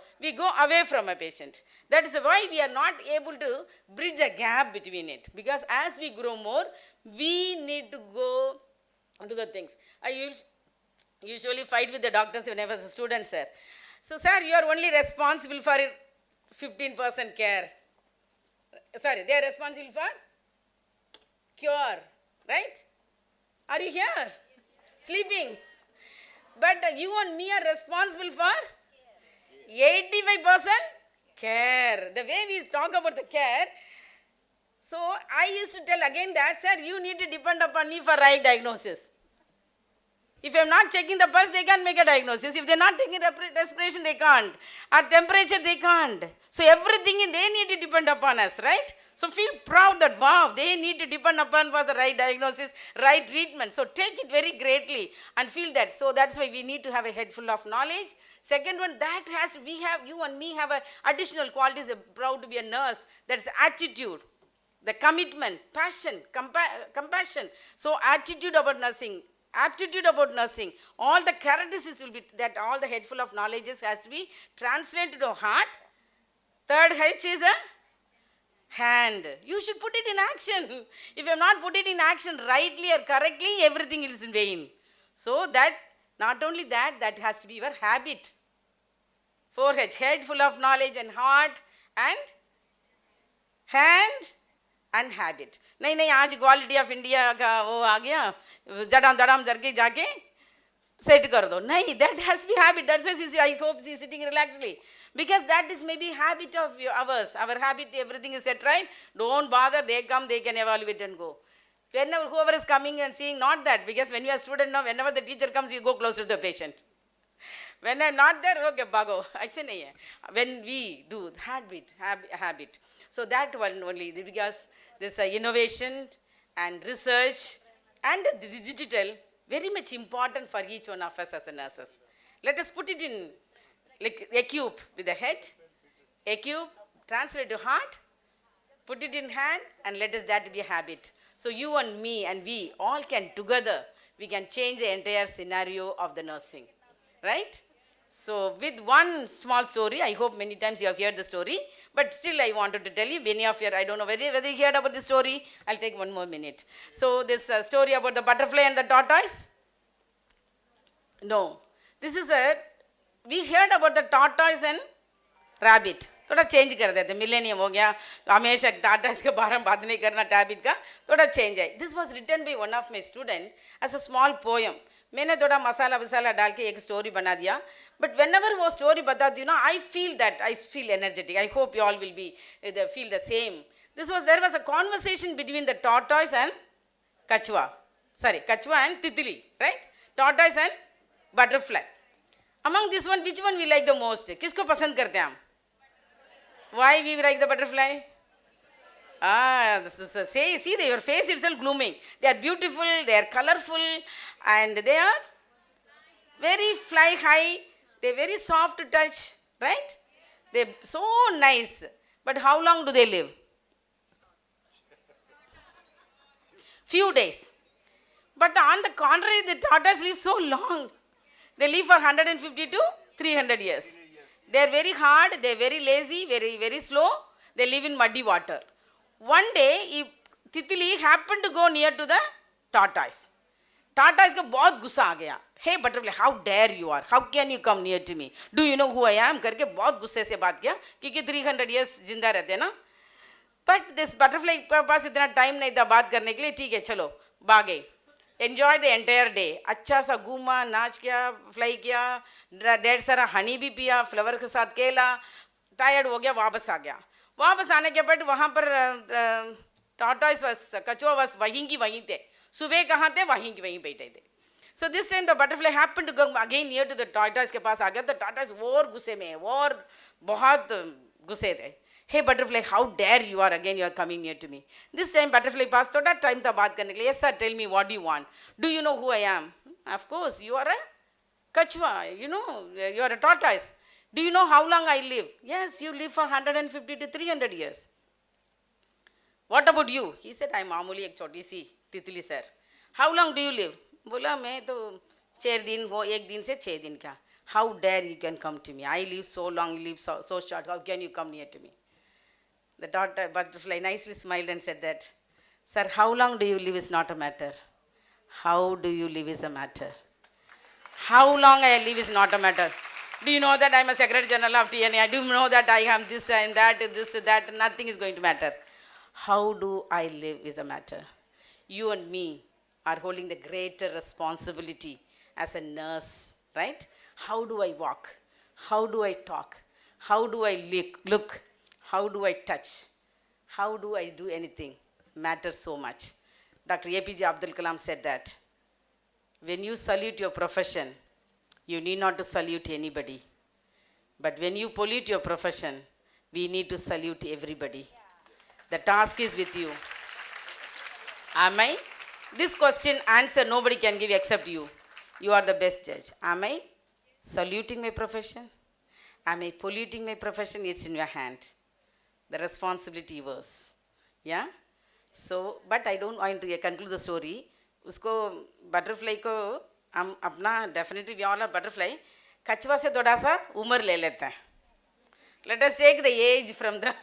away from a patient. That is why we are not able to bridge a gap between it. Because as we grow more, we need to go to the things. I usually fight with the doctors when I was a student, sir. So, sir, you are only responsible for 15% care. Sorry, they are responsible for cure, right? Are you here? Yes. Sleeping. But you and me are responsible for 85% care. The way we talk about the care, so I used to tell again that, sir, you need to depend upon me for right diagnosis. If I'm not checking the pulse, they can't make a diagnosis. If they're not taking respiration, they can't. At temperature, they can't. So everything, they need to depend upon us, right? So feel proud that, wow, they need to depend upon for the right diagnosis, right treatment. So take it very greatly and feel that. So that's why we need to have a head full of knowledge. Second one, that has, we have, you and me have a additional qualities, proud to be a nurse. That's attitude, the commitment, passion, compassion. So attitude about nursing, aptitude about nursing, all the characteristics will be, that all the head full of knowledges has to be translated to heart. Third H is a hand. You should put it in action. If you have not put it in action rightly or correctly, everything is in vain. So that, not only that, that has to be your habit. 4H, head full of knowledge and heart and hand and habit. नहीं आज quality of India का वो आ गया, जड़ाम जड़ाम करके जाके set कर दो. नहीं, that has to be habit. That's why I hope she is sitting relaxedly. Because that is maybe habit of ours. Our habit, everything is set right. Don't bother, they come, they can evaluate and go. Whenever whoever is coming and seeing, not that, because when you are a student now, whenever the teacher comes, you go closer to the patient. When I am not there, okay, bago. I say nahi hai. When we do habit. So that one only, because this innovation and research and the digital, very much important for each one of us as a nurses. Let us put it in, like equip with the head, equip, translate to heart, put it in hand, and let us that be a habit. So you and me and we all can together, we can change the entire scenario of the nursing, right? So with one small story, I hope many times you have heard the story, but still I wanted to tell you, many of you, I don't know whether you heard about the story, I'll take one more minute. So this story about the butterfly and the tortoise? No. This is we heard about the tortoise and rabbit. थोड़ा change कर देते, millennium हो गया, हमेशा टाटा इसके बारे में बात नहीं करना, टैबिट का थोड़ा चेंज है. This was written by one of my student as a small poem. मैंने थोड़ा मसाला वसाला डाल के एक स्टोरी बना दिया, बट वेन एवर वो स्टोरी बताती हूँ ना, I feel energetic. I hope you all will be feel the same. There was a conversation between the tortoise and कछुआ, कछुआ एंड तितली, right? Tortoise and butterfly. Among this one, which one we like the most? किसको पसंद करते हैं हम? Why we like the butterfly? See, your face itself glooming. They are beautiful, they are colorful, and they are very fly high. They are very soft to touch, right? They are so nice. But how long do they live? Few days. But on the contrary, the tortoise live so long. They live for 150 to 300 years. They are very hard, they are very lazy, very, very slow. They live in muddy water. One day, Titili happened to go near to the tortoise. Tortoise का बहुत गुस्सा आ गया. Hey butterfly, how dare you are? How can you come near to me? Do you know who I am? करके बहुत गुस्से से बात किया क्योंकि 300 years जिंदा रहते हैं ना. But this butterfly के पास इतना टाइम नहीं था बात करने के लिए. ठीक है चलो भागे. Enjoy the entire day. अच्छा सा घूमा, नाच किया, फ्लाई किया, ढेर सारा हनी भी पिया, फ्लावर के साथ केला. टायर्ड हो गया, वापस आ गया. वापस आने के बाद वहाँ पर tortoise was, कछुआ was वहीं की वहीं थे. सुबह कहाँ थे? वहीं की वहीं बैठे थे. So this time the butterfly happened to go again near to the tortoise के पास आ गया. तो tortoise और गुस्से में है, और बहुत गुस्से थे. Hey butterfly, how dare you are again? You are coming near to me. This time butterfly पास थोड़ा time था बात करने के लिए. Yes sir, tell me what do you want? Do you know who I am? Of course, you are a kachwa. You know, you are a tortoise. Do you know how long I live? Yes, you live for 150 to 300 years. What about you? He said, I am मामूली एक छोटी सी तितली sir. How long do you live? बोला मैं तो 4 दिन वो 1 दिन से 6 दिन का. How dare you can come to me? I live so long, you live so short. How can you come near to me? The butterfly nicely smiled and said that, sir, how long do you live is not a matter. How do you live is a matter. How long I live is not a matter. Do you know that I am a Secretary General of TNAI? Do you know that I am this and that, this, that? Nothing is going to matter. How do I live is a matter. You and me are holding the greater responsibility as a nurse, right? How do I walk? How do I talk? How do I look? How do I touch? How do I do anything? Matters so much. Dr. APJ Abdul Kalam said that when you salute your profession, you need not to salute anybody. But when you pollute your profession, we need to salute everybody. The task is with you. Am I? This question answer nobody can give except you. You are the best judge. Am I saluting my profession? Am I polluting my profession? It's in your hand. The responsibility yours. Yeah? So, but I don't want to conclude the story. उसको butterfly को हम अपना definitely we all are butterfly. कछुआ से थोड़ा सा उम्र ले लेते हैं. Let us take the age from the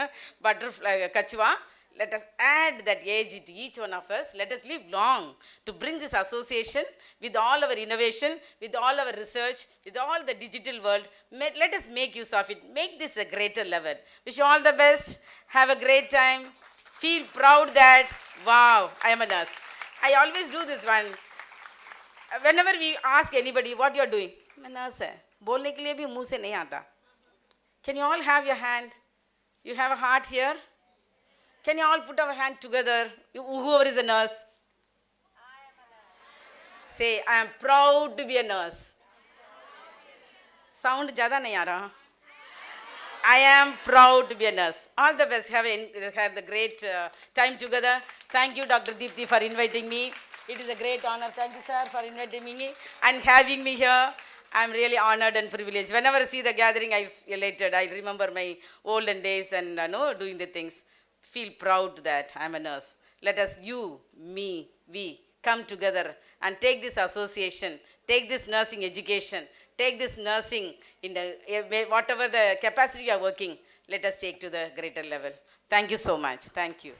butterfly kachwa. Let us add that age to each one of us. Let us live long to bring this association with all our innovation, with all our research, with all the digital world. Let us make use of it. Make this a greater level. Wish you all the best. Have a great time. Feel proud that, wow, I am a nurse. I always do this one. Whenever we ask anybody what you are doing, मैं nurse है. बोलने के लिए भी मुंह से नहीं आता. Can you all have your hand? You have a heart here? Can you all put our hand together? Whoever is a nurse. Say, I am proud to be a nurse. Sound ज़्यादा नहीं आ रहा. I am proud to be a nurse. All the best. Have the great time together. Thank you, Dr. Deepthi, for inviting me. It is a great honor. Thank you, sir, for inviting me and having me here. I'm really honored and privileged. Whenever I see the gathering, I feel elated. I remember my olden days and doing the things. Feel proud that I'm a nurse. Let us, you, me, we, come together and take this association, take this nursing education, take this nursing in whatever the capacity you are working, let us take to the greater level. Thank you so much. Thank you.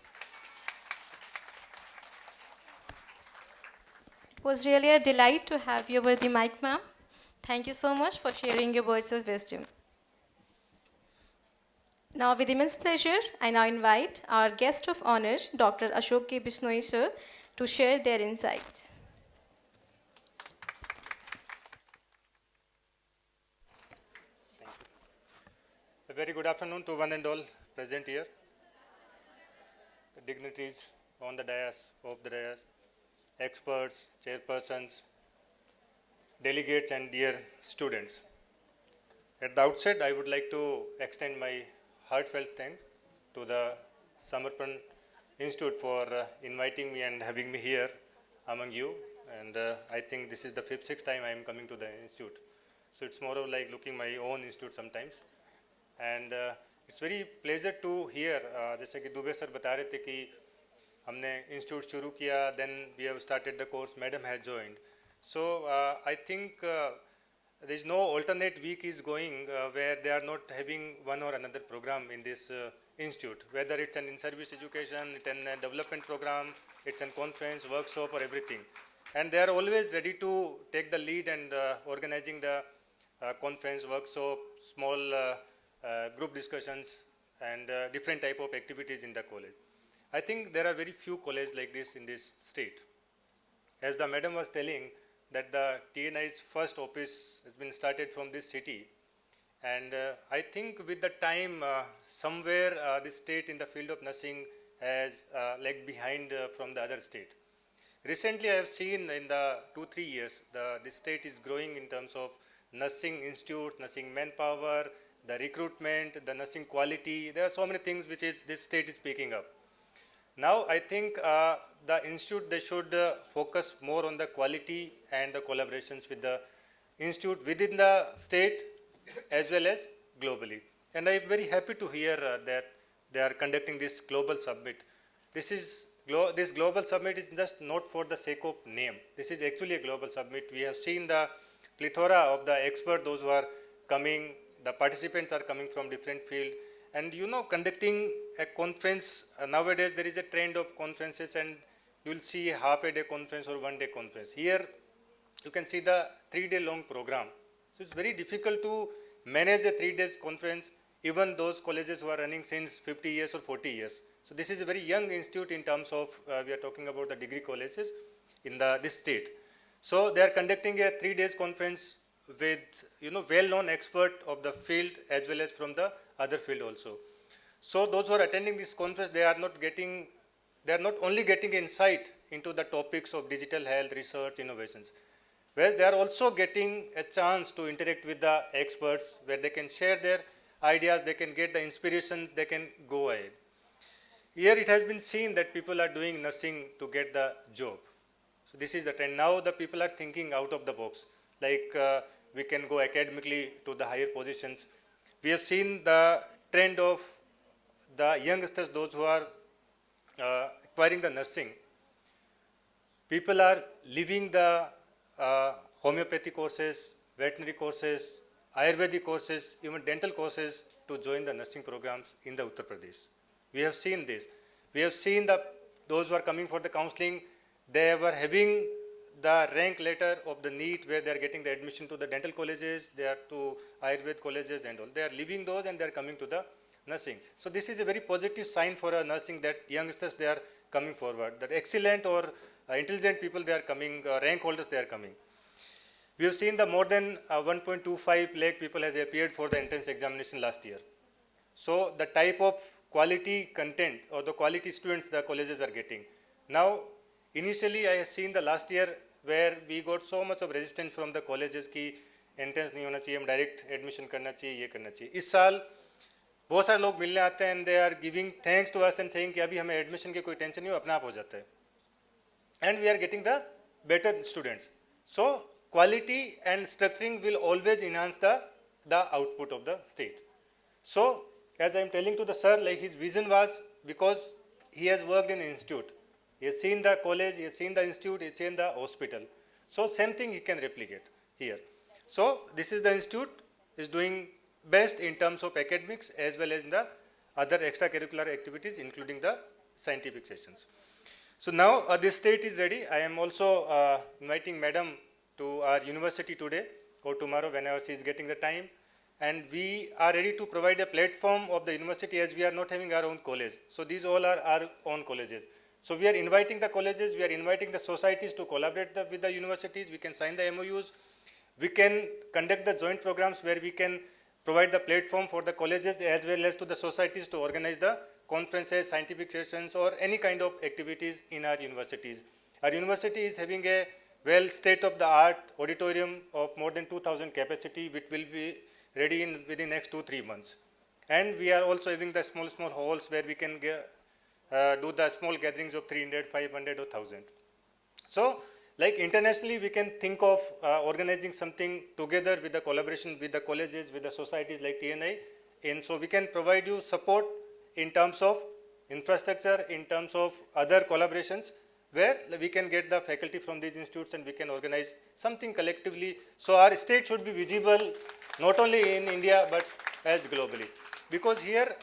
It was really a delight to have you over the mic, ma'am. Thank you so much for sharing your words of wisdom. Now, with immense pleasure, I now invite our guest of honor, Dr. Ashok K. Bishnoi, sir, to share their insights. A very good afternoon to one and all present here. The dignitaries on the dais, off the dais, experts, chairpersons, delegates and dear students. At the outset, I would like to extend my heartfelt thanks to the Samarpan Institute for inviting me and having me here among you. And I think this is the sixth time I am coming to the institute. So it's more of like looking my own institute sometimes. And it's very pleasure to hear, जैसे कि Dubey sir बता रहे थे कि हमने institute शुरू किया, then we have started the course, madam has joined. So I think there is no alternate week is going where they are not having one or another program in this institute, whether it's an in-service education, it's a development program, it's a conference, workshop or everything. And they are always ready to take the lead and organizing the conference, workshop, small group discussions and different type of activities in the college. I think there are very few colleges like this in this state. As the madam was telling, that the TNAI's first office has been started from this city. And I think with the time, somewhere this state in the field of nursing has lagged behind from the other state. Recently, I have seen in the 2-3 years, this state is growing in terms of nursing institutes, nursing manpower, the recruitment, the nursing quality. There are so many things which this state is picking up. Now, I think the institute, they should focus more on the quality and the collaborations with the institute within the state as well as globally. And I am very happy to hear that they are conducting this global summit. This global summit is just not for the sake of name. This is actually a global summit. We have seen the plethora of the experts, those who are coming, the participants are coming from different fields. And you know, conducting a conference, nowadays there is a trend of conferences and you will see a half-a-day conference or one-day conference. Here, you can see the 3-day long program. So it's very difficult to manage a 3-day conference, even those colleges who are running since 50 years or 40 years. So this is a very young institute in terms of, we are talking about the degree colleges in this state. So they are conducting a 3-day conference with, you know, well-known expert of the field as well as from the other field also. So those who are attending this conference, they are not only getting insight into the topics of digital health, research, innovations, whereas they are also getting a chance to interact with the experts where they can share their ideas, they can get the inspirations, they can go ahead. Here it has been seen that people are doing nursing to get the job. So this is the trend. Now the people are thinking out of the box, like we can go academically to the higher positions. We have seen the trend of the youngsters, those who are acquiring the nursing. People are leaving the homeopathy courses, veterinary courses, Ayurvedic courses, even dental courses to join the nursing programs in the Uttar Pradesh. We have seen this. We have seen those who are coming for the counseling, they were having the rank letter of the NEET where they are getting the admission to the dental colleges, they are to Ayurved colleges and all. They are leaving those and they are coming to the nursing. So this is a very positive sign for a nursing that youngsters, they are coming forward. That excellent or intelligent people, they are coming, rank holders, they are coming. We have seen the more than 1.25 lakh people has appeared for the entrance examination last year. So the type of quality content or the quality students the colleges are getting. Now, initially I have seen the last year where we got so much of resistance from the colleges कि entrance नहीं होना चाहिए, हम direct admission करना चाहिए, ये करना चाहिए. इस साल बहुत सारे लोग मिलने आते हैं and they are giving thanks to us and saying कि अभी हमें admission की कोई tension नहीं हो, अपना आप हो जाता है. And we are getting the better students. So quality and structuring will always enhance the output of the state. So as I am telling to the sir, like his vision was because he has worked in the institute. He has seen the college, he has seen the institute, he has seen the hospital. So same thing he can replicate here. So this is the institute is doing best in terms of academics as well as in the other extracurricular activities including the scientific sessions. So now this state is ready. I am also inviting madam to our university today or tomorrow whenever she is getting the time. And we are ready to provide a platform of the university as we are not having our own college. So these all are our own colleges. So we are inviting the colleges, we are inviting the societies to collaborate with the universities. We can sign the MOUs. We can conduct the joint programs where we can provide the platform for the colleges as well as to the societies to organize the conferences, scientific sessions or any kind of activities in our universities. Our university is having a well state-of-the-art auditorium of more than 2,000 capacity which will be ready in within next 2-3 months. And we are also having the small halls where we can do the small gatherings of 300, 500 or 1000. So like internationally we can think of organizing something together with the collaboration with the colleges, with the societies like TNI, and so we can provide you support in terms of infrastructure, in terms of other collaborations, where we can get the faculty from these institutes and we can organize something collectively. So our state should be visible not only in India but as globally. Because here,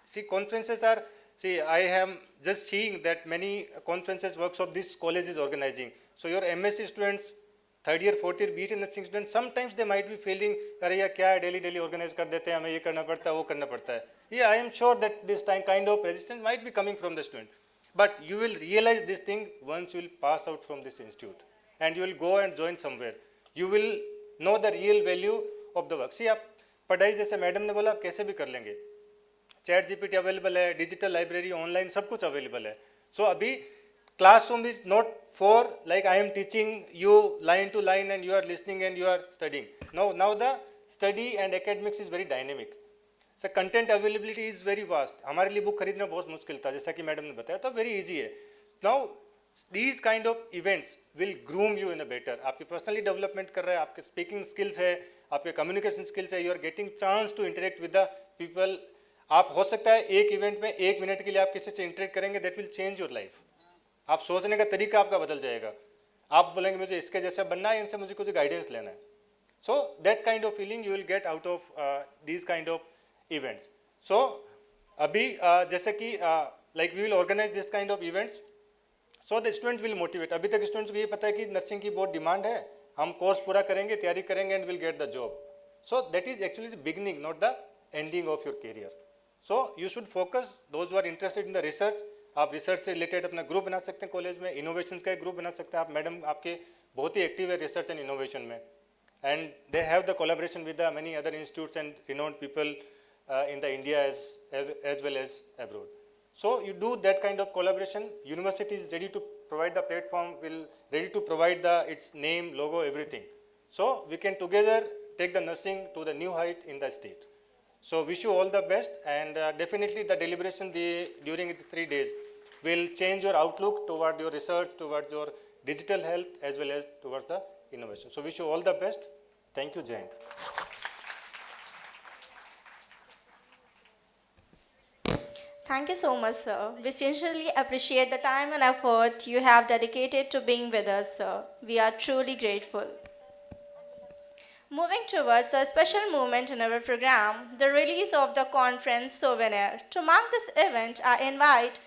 see, conferences are, see, I am just seeing that many conferences, workshops this college is organizing. So your MSc students, third year, fourth year, BSc nursing students, sometimes they might be feeling, अरे यार क्या daily organize कर देते हैं, हमें ये करना पड़ता है, वो करना पड़ता है. Yeah, I am sure that this kind of resistance might be coming from the student. But you will realize this thing once you will pass out from this institute. And you will go and join somewhere. You will know the real value of the work. See, आप पढ़ाई जैसे madam ने बोला आप कैसे भी कर लेंगे. चैट जीपीटी अवेलेबल है, डिजिटल लाइब्रेरी ऑनलाइन सब कुछ अवेलेबल है. सो अभी classroom is not for like I am teaching you line to line and you are listening and you are studying. Now the study and academics is very dynamic. So content availability is very vast. हमारे लिए book खरीदना बहुत मुश्किल था जैसा कि madam ने बताया, तो very easy है. Now these kind of events will groom you in a better. आपकी personally development कर रहा है, आपके speaking skills है, आपके communication skills है, you are getting chance to interact with the people. आप हो सकता है एक इवेंट में 1 मिनट के लिए आप किसी से इंटरेक्ट करेंगे, that will change your life. आप सोचने का तरीका आपका बदल जाएगा. आप बोलेंगे मुझे इसके जैसा बनना है, इनसे मुझे कुछ गाइडेंस लेना है. So that kind of feeling you will get out of these kind of events. So अभी जैसे कि like we will organize this kind of events, so the students will motivate. अभी तक students को ये पता है कि नर्सिंग की बहुत डिमांड है, हम कोर्स पूरा करेंगे, तैयारी करेंगे and will get the job. So that is actually the beginning, not the ending of your career. So you should focus those who are interested in the research. आप research से related अपना group बना सकते हैं college में, innovations का एक group बना सकते हैं. आप मैडम आपके बहुत ही एक्टिव है रिसर्च एंड इनोवेशन में, and they have the collaboration with the many other institutes and renowned people in the India as well as abroad. So you do that kind of collaboration. University is ready to provide the platform, ready to provide its name, logo, everything. So we can together take the nursing to the new height in the state. So wish you all the best, and definitely the deliberation during the 3 days will change your outlook toward your research, towards your digital health as well as towards the innovation. So wish you all the best. Thank you, Jayant. Thank you so much, sir. We sincerely appreciate the time and effort you have dedicated to being with us, sir. We are truly grateful. Moving towards a special moment in our program, the release of the conference souvenir. To mark this event, I invite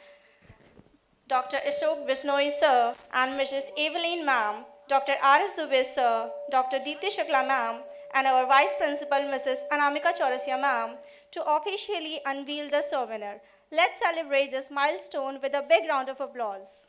Dr. Ashok Bisnoi, sir, and Mrs. Evelyn, ma'am, Dr. R.S. Dubey, sir, Dr. Deepti Shukla, ma'am, and our Vice Principal, Mrs. Anamika Chaurasia, ma'am, to officially unveil the souvenir. Let's celebrate this milestone with a big round of applause.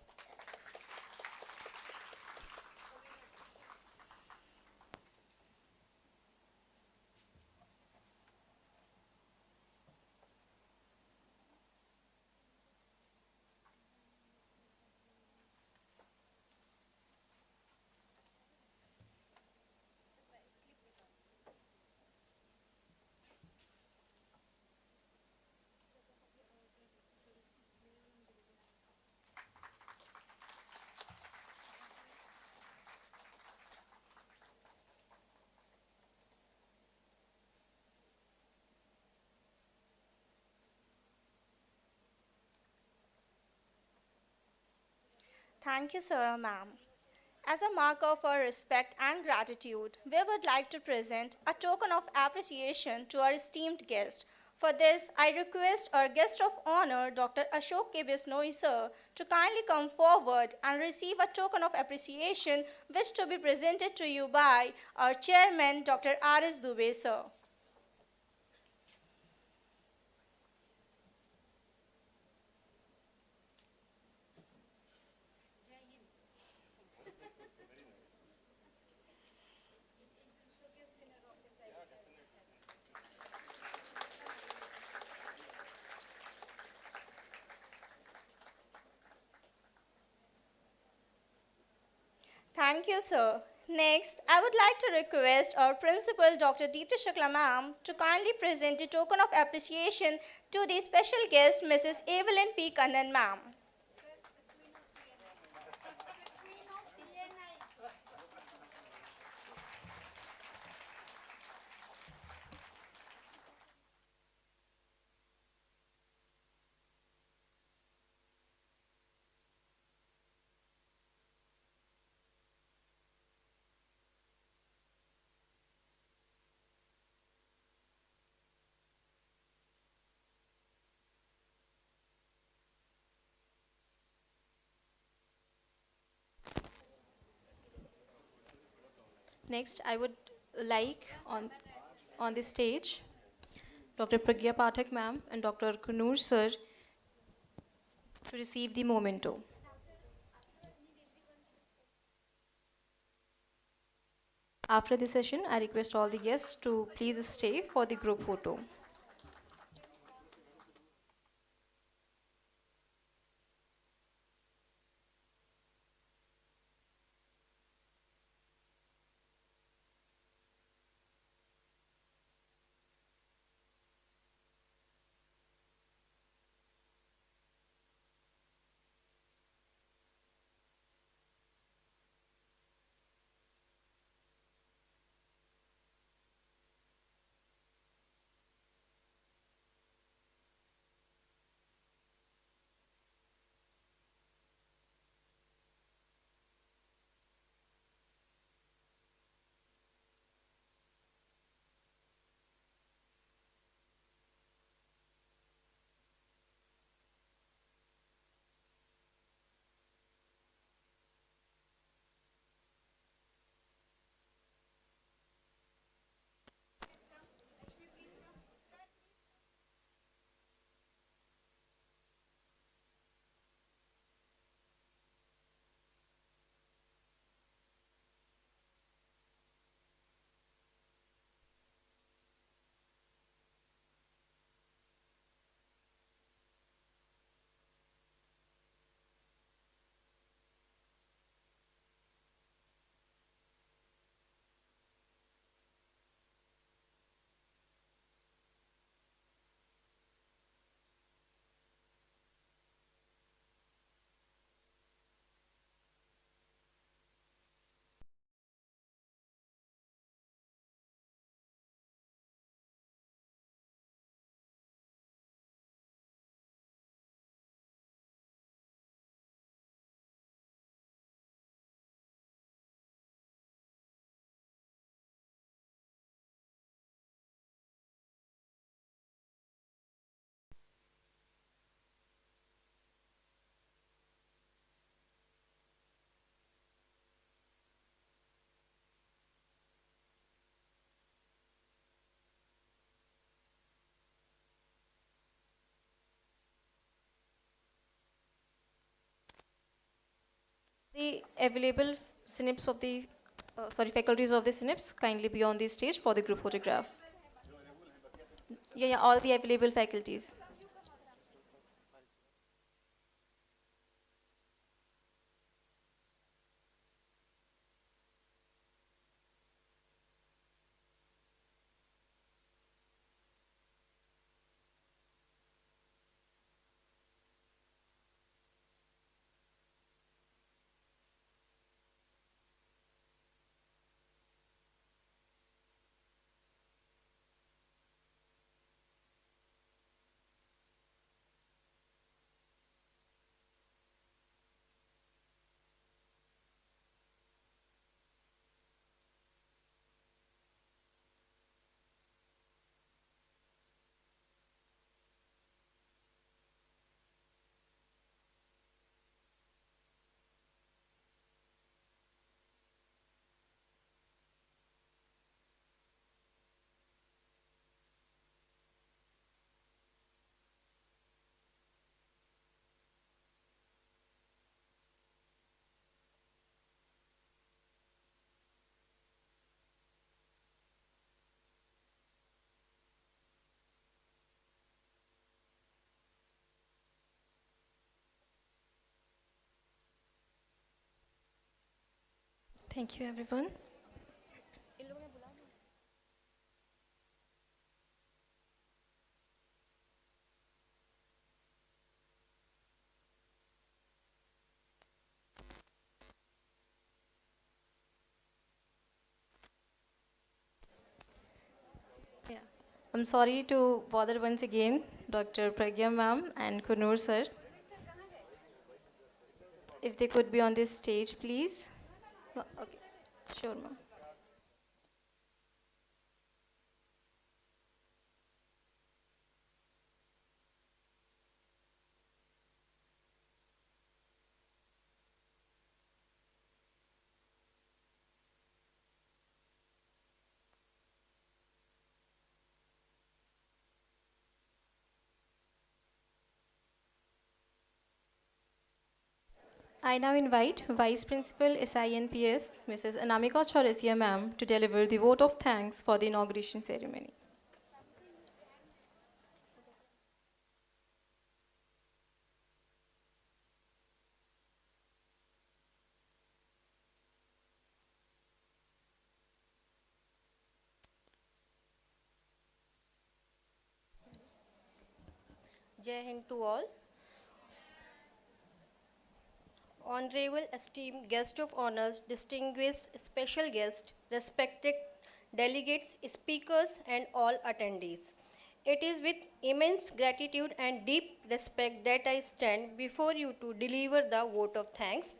Thank you, sir, ma'am. As a mark of our respect and gratitude, we would like to present a token of appreciation to our esteemed guest. For this, I request our guest of honor, Dr. Ashok K. Bisnoi, sir, to kindly come forward and receive a token of appreciation which to be presented to you by our chairman, Dr. R.S. Dubey, sir. Thank you, sir. Next, I would like to request our principal, Dr. Deepthi Shukla ma'am, to kindly present a token of appreciation to the special guest, Mrs. Evelyn P. Kannan ma'am. Next, I would like on the stage Dr. Pragya Pathak ma'am and Dr. Kunur sir to receive the memento. After the session, I request all the guests to please stay for the group photo. The available SNPs of the, faculties of the SNPs kindly be on the stage for the group photograph. Yeah, all the available faculties. Thank you, everyone. Yeah. I'm sorry to bother once again, Dr. Pragya ma'am and Kunur sir. If they could be on this stage, please. No, okay, sure, ma'am. I now invite Vice Principal SINPS, Mrs. Anamika Chaurasia ma'am, to deliver the vote of thanks for the inauguration ceremony. Jai Hind to all. Honorable esteemed guest of honors, distinguished special guests, respected delegates, speakers, and all attendees. It is with immense gratitude and deep respect that I stand before you to deliver the vote of thanks.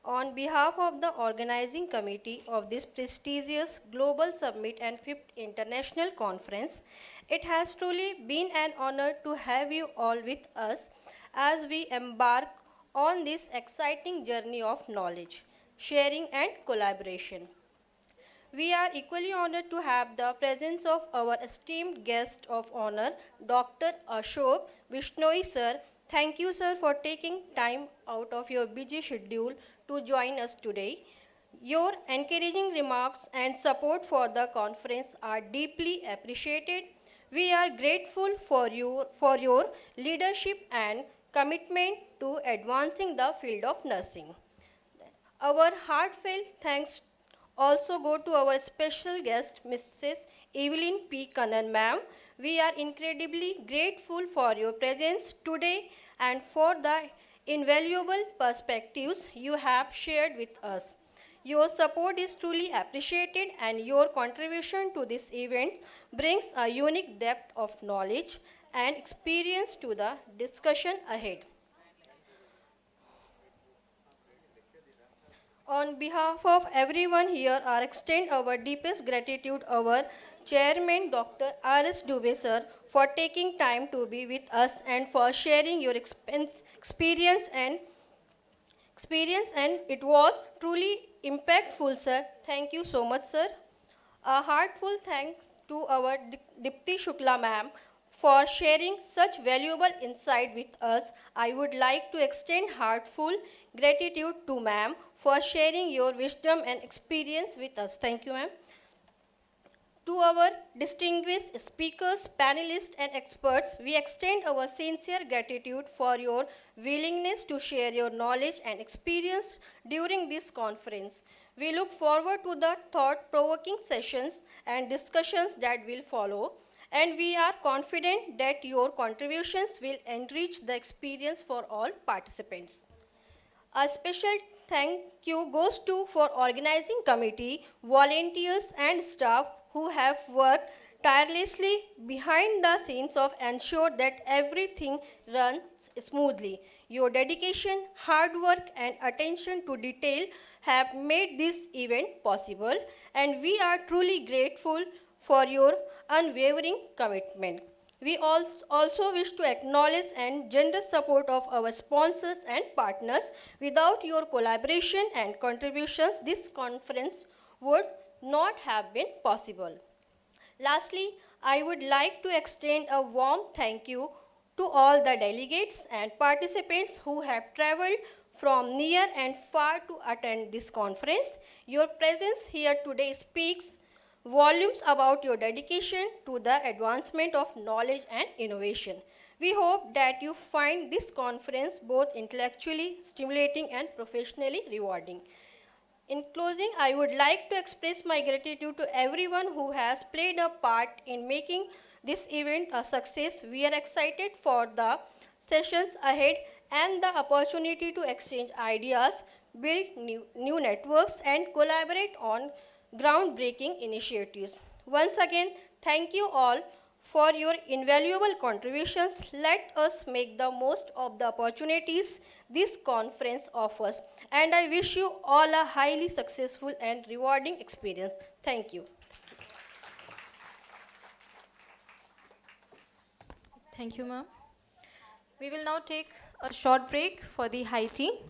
On behalf of the organizing committee of this prestigious Global Summit and 5th International Conference, it has truly been an honor to have you all with us as we embark on this exciting journey of knowledge, sharing, and collaboration. We are equally honored to have the presence of our esteemed guest of honor, Dr. Ashok Vishnoi sir. Thank you, sir, for taking time out of your busy schedule to join us today. Your encouraging remarks and support for the conference are deeply appreciated. We are grateful for your leadership and commitment to advancing the field of nursing. Our heartfelt thanks also go to our special guest, Mrs. Evelyn P. Kannan, ma'am. We are incredibly grateful for your presence today and for the invaluable perspectives you have shared with us. Your support is truly appreciated and your contribution to this event brings a unique depth of knowledge and experience to the discussion ahead. On behalf of everyone here, I extend our deepest gratitude to our chairman, Dr. R.S. Dubey, sir, for taking time to be with us and for sharing your experience, and it was truly impactful, sir. Thank you so much, sir. A heartfelt thanks to our Dipti Shukla ma'am for sharing such valuable insight with us. I would like to extend heartfelt gratitude to ma'am for sharing your wisdom and experience with us. Thank you, ma'am. To our distinguished speakers, panelists, and experts, we extend our sincere gratitude for your willingness to share your knowledge and experience during this conference. We look forward to the thought-provoking sessions and discussions that will follow, and we are confident that your contributions will enrich the experience for all participants. A special thank you goes to for organizing committee, volunteers, and staff who have worked tirelessly behind the scenes of ensure that everything runs smoothly. Your dedication, hard work, and attention to detail have made this event possible, and we are truly grateful for your unwavering commitment. We also wish to acknowledge and generous support of our sponsors and partners. Without your collaboration and contributions, this conference would not have been possible. Lastly, I would like to extend a warm thank you to all the delegates and participants who have traveled from near and far to attend this conference. Your presence here today speaks volumes about your dedication to the advancement of knowledge and innovation. We hope that you find this conference both intellectually stimulating and professionally rewarding. In closing, I would like to express my gratitude to everyone who has played a part in making this event a success. We are excited for the sessions ahead and the opportunity to exchange ideas, build new networks, and collaborate on groundbreaking initiatives. Once again, thank you all for your invaluable contributions. Let us make the most of the opportunities this conference offers. And I wish you all a highly successful and rewarding experience. Thank you. Thank you, ma'am. We will now take a short break for the high tea.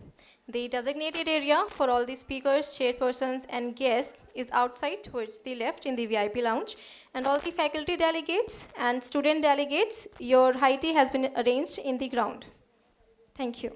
The designated area for all the speakers, chairpersons, and guests is outside towards the left in the VIP lounge. And all the faculty delegates and student delegates, your high tea has been arranged in the ground. Thank you.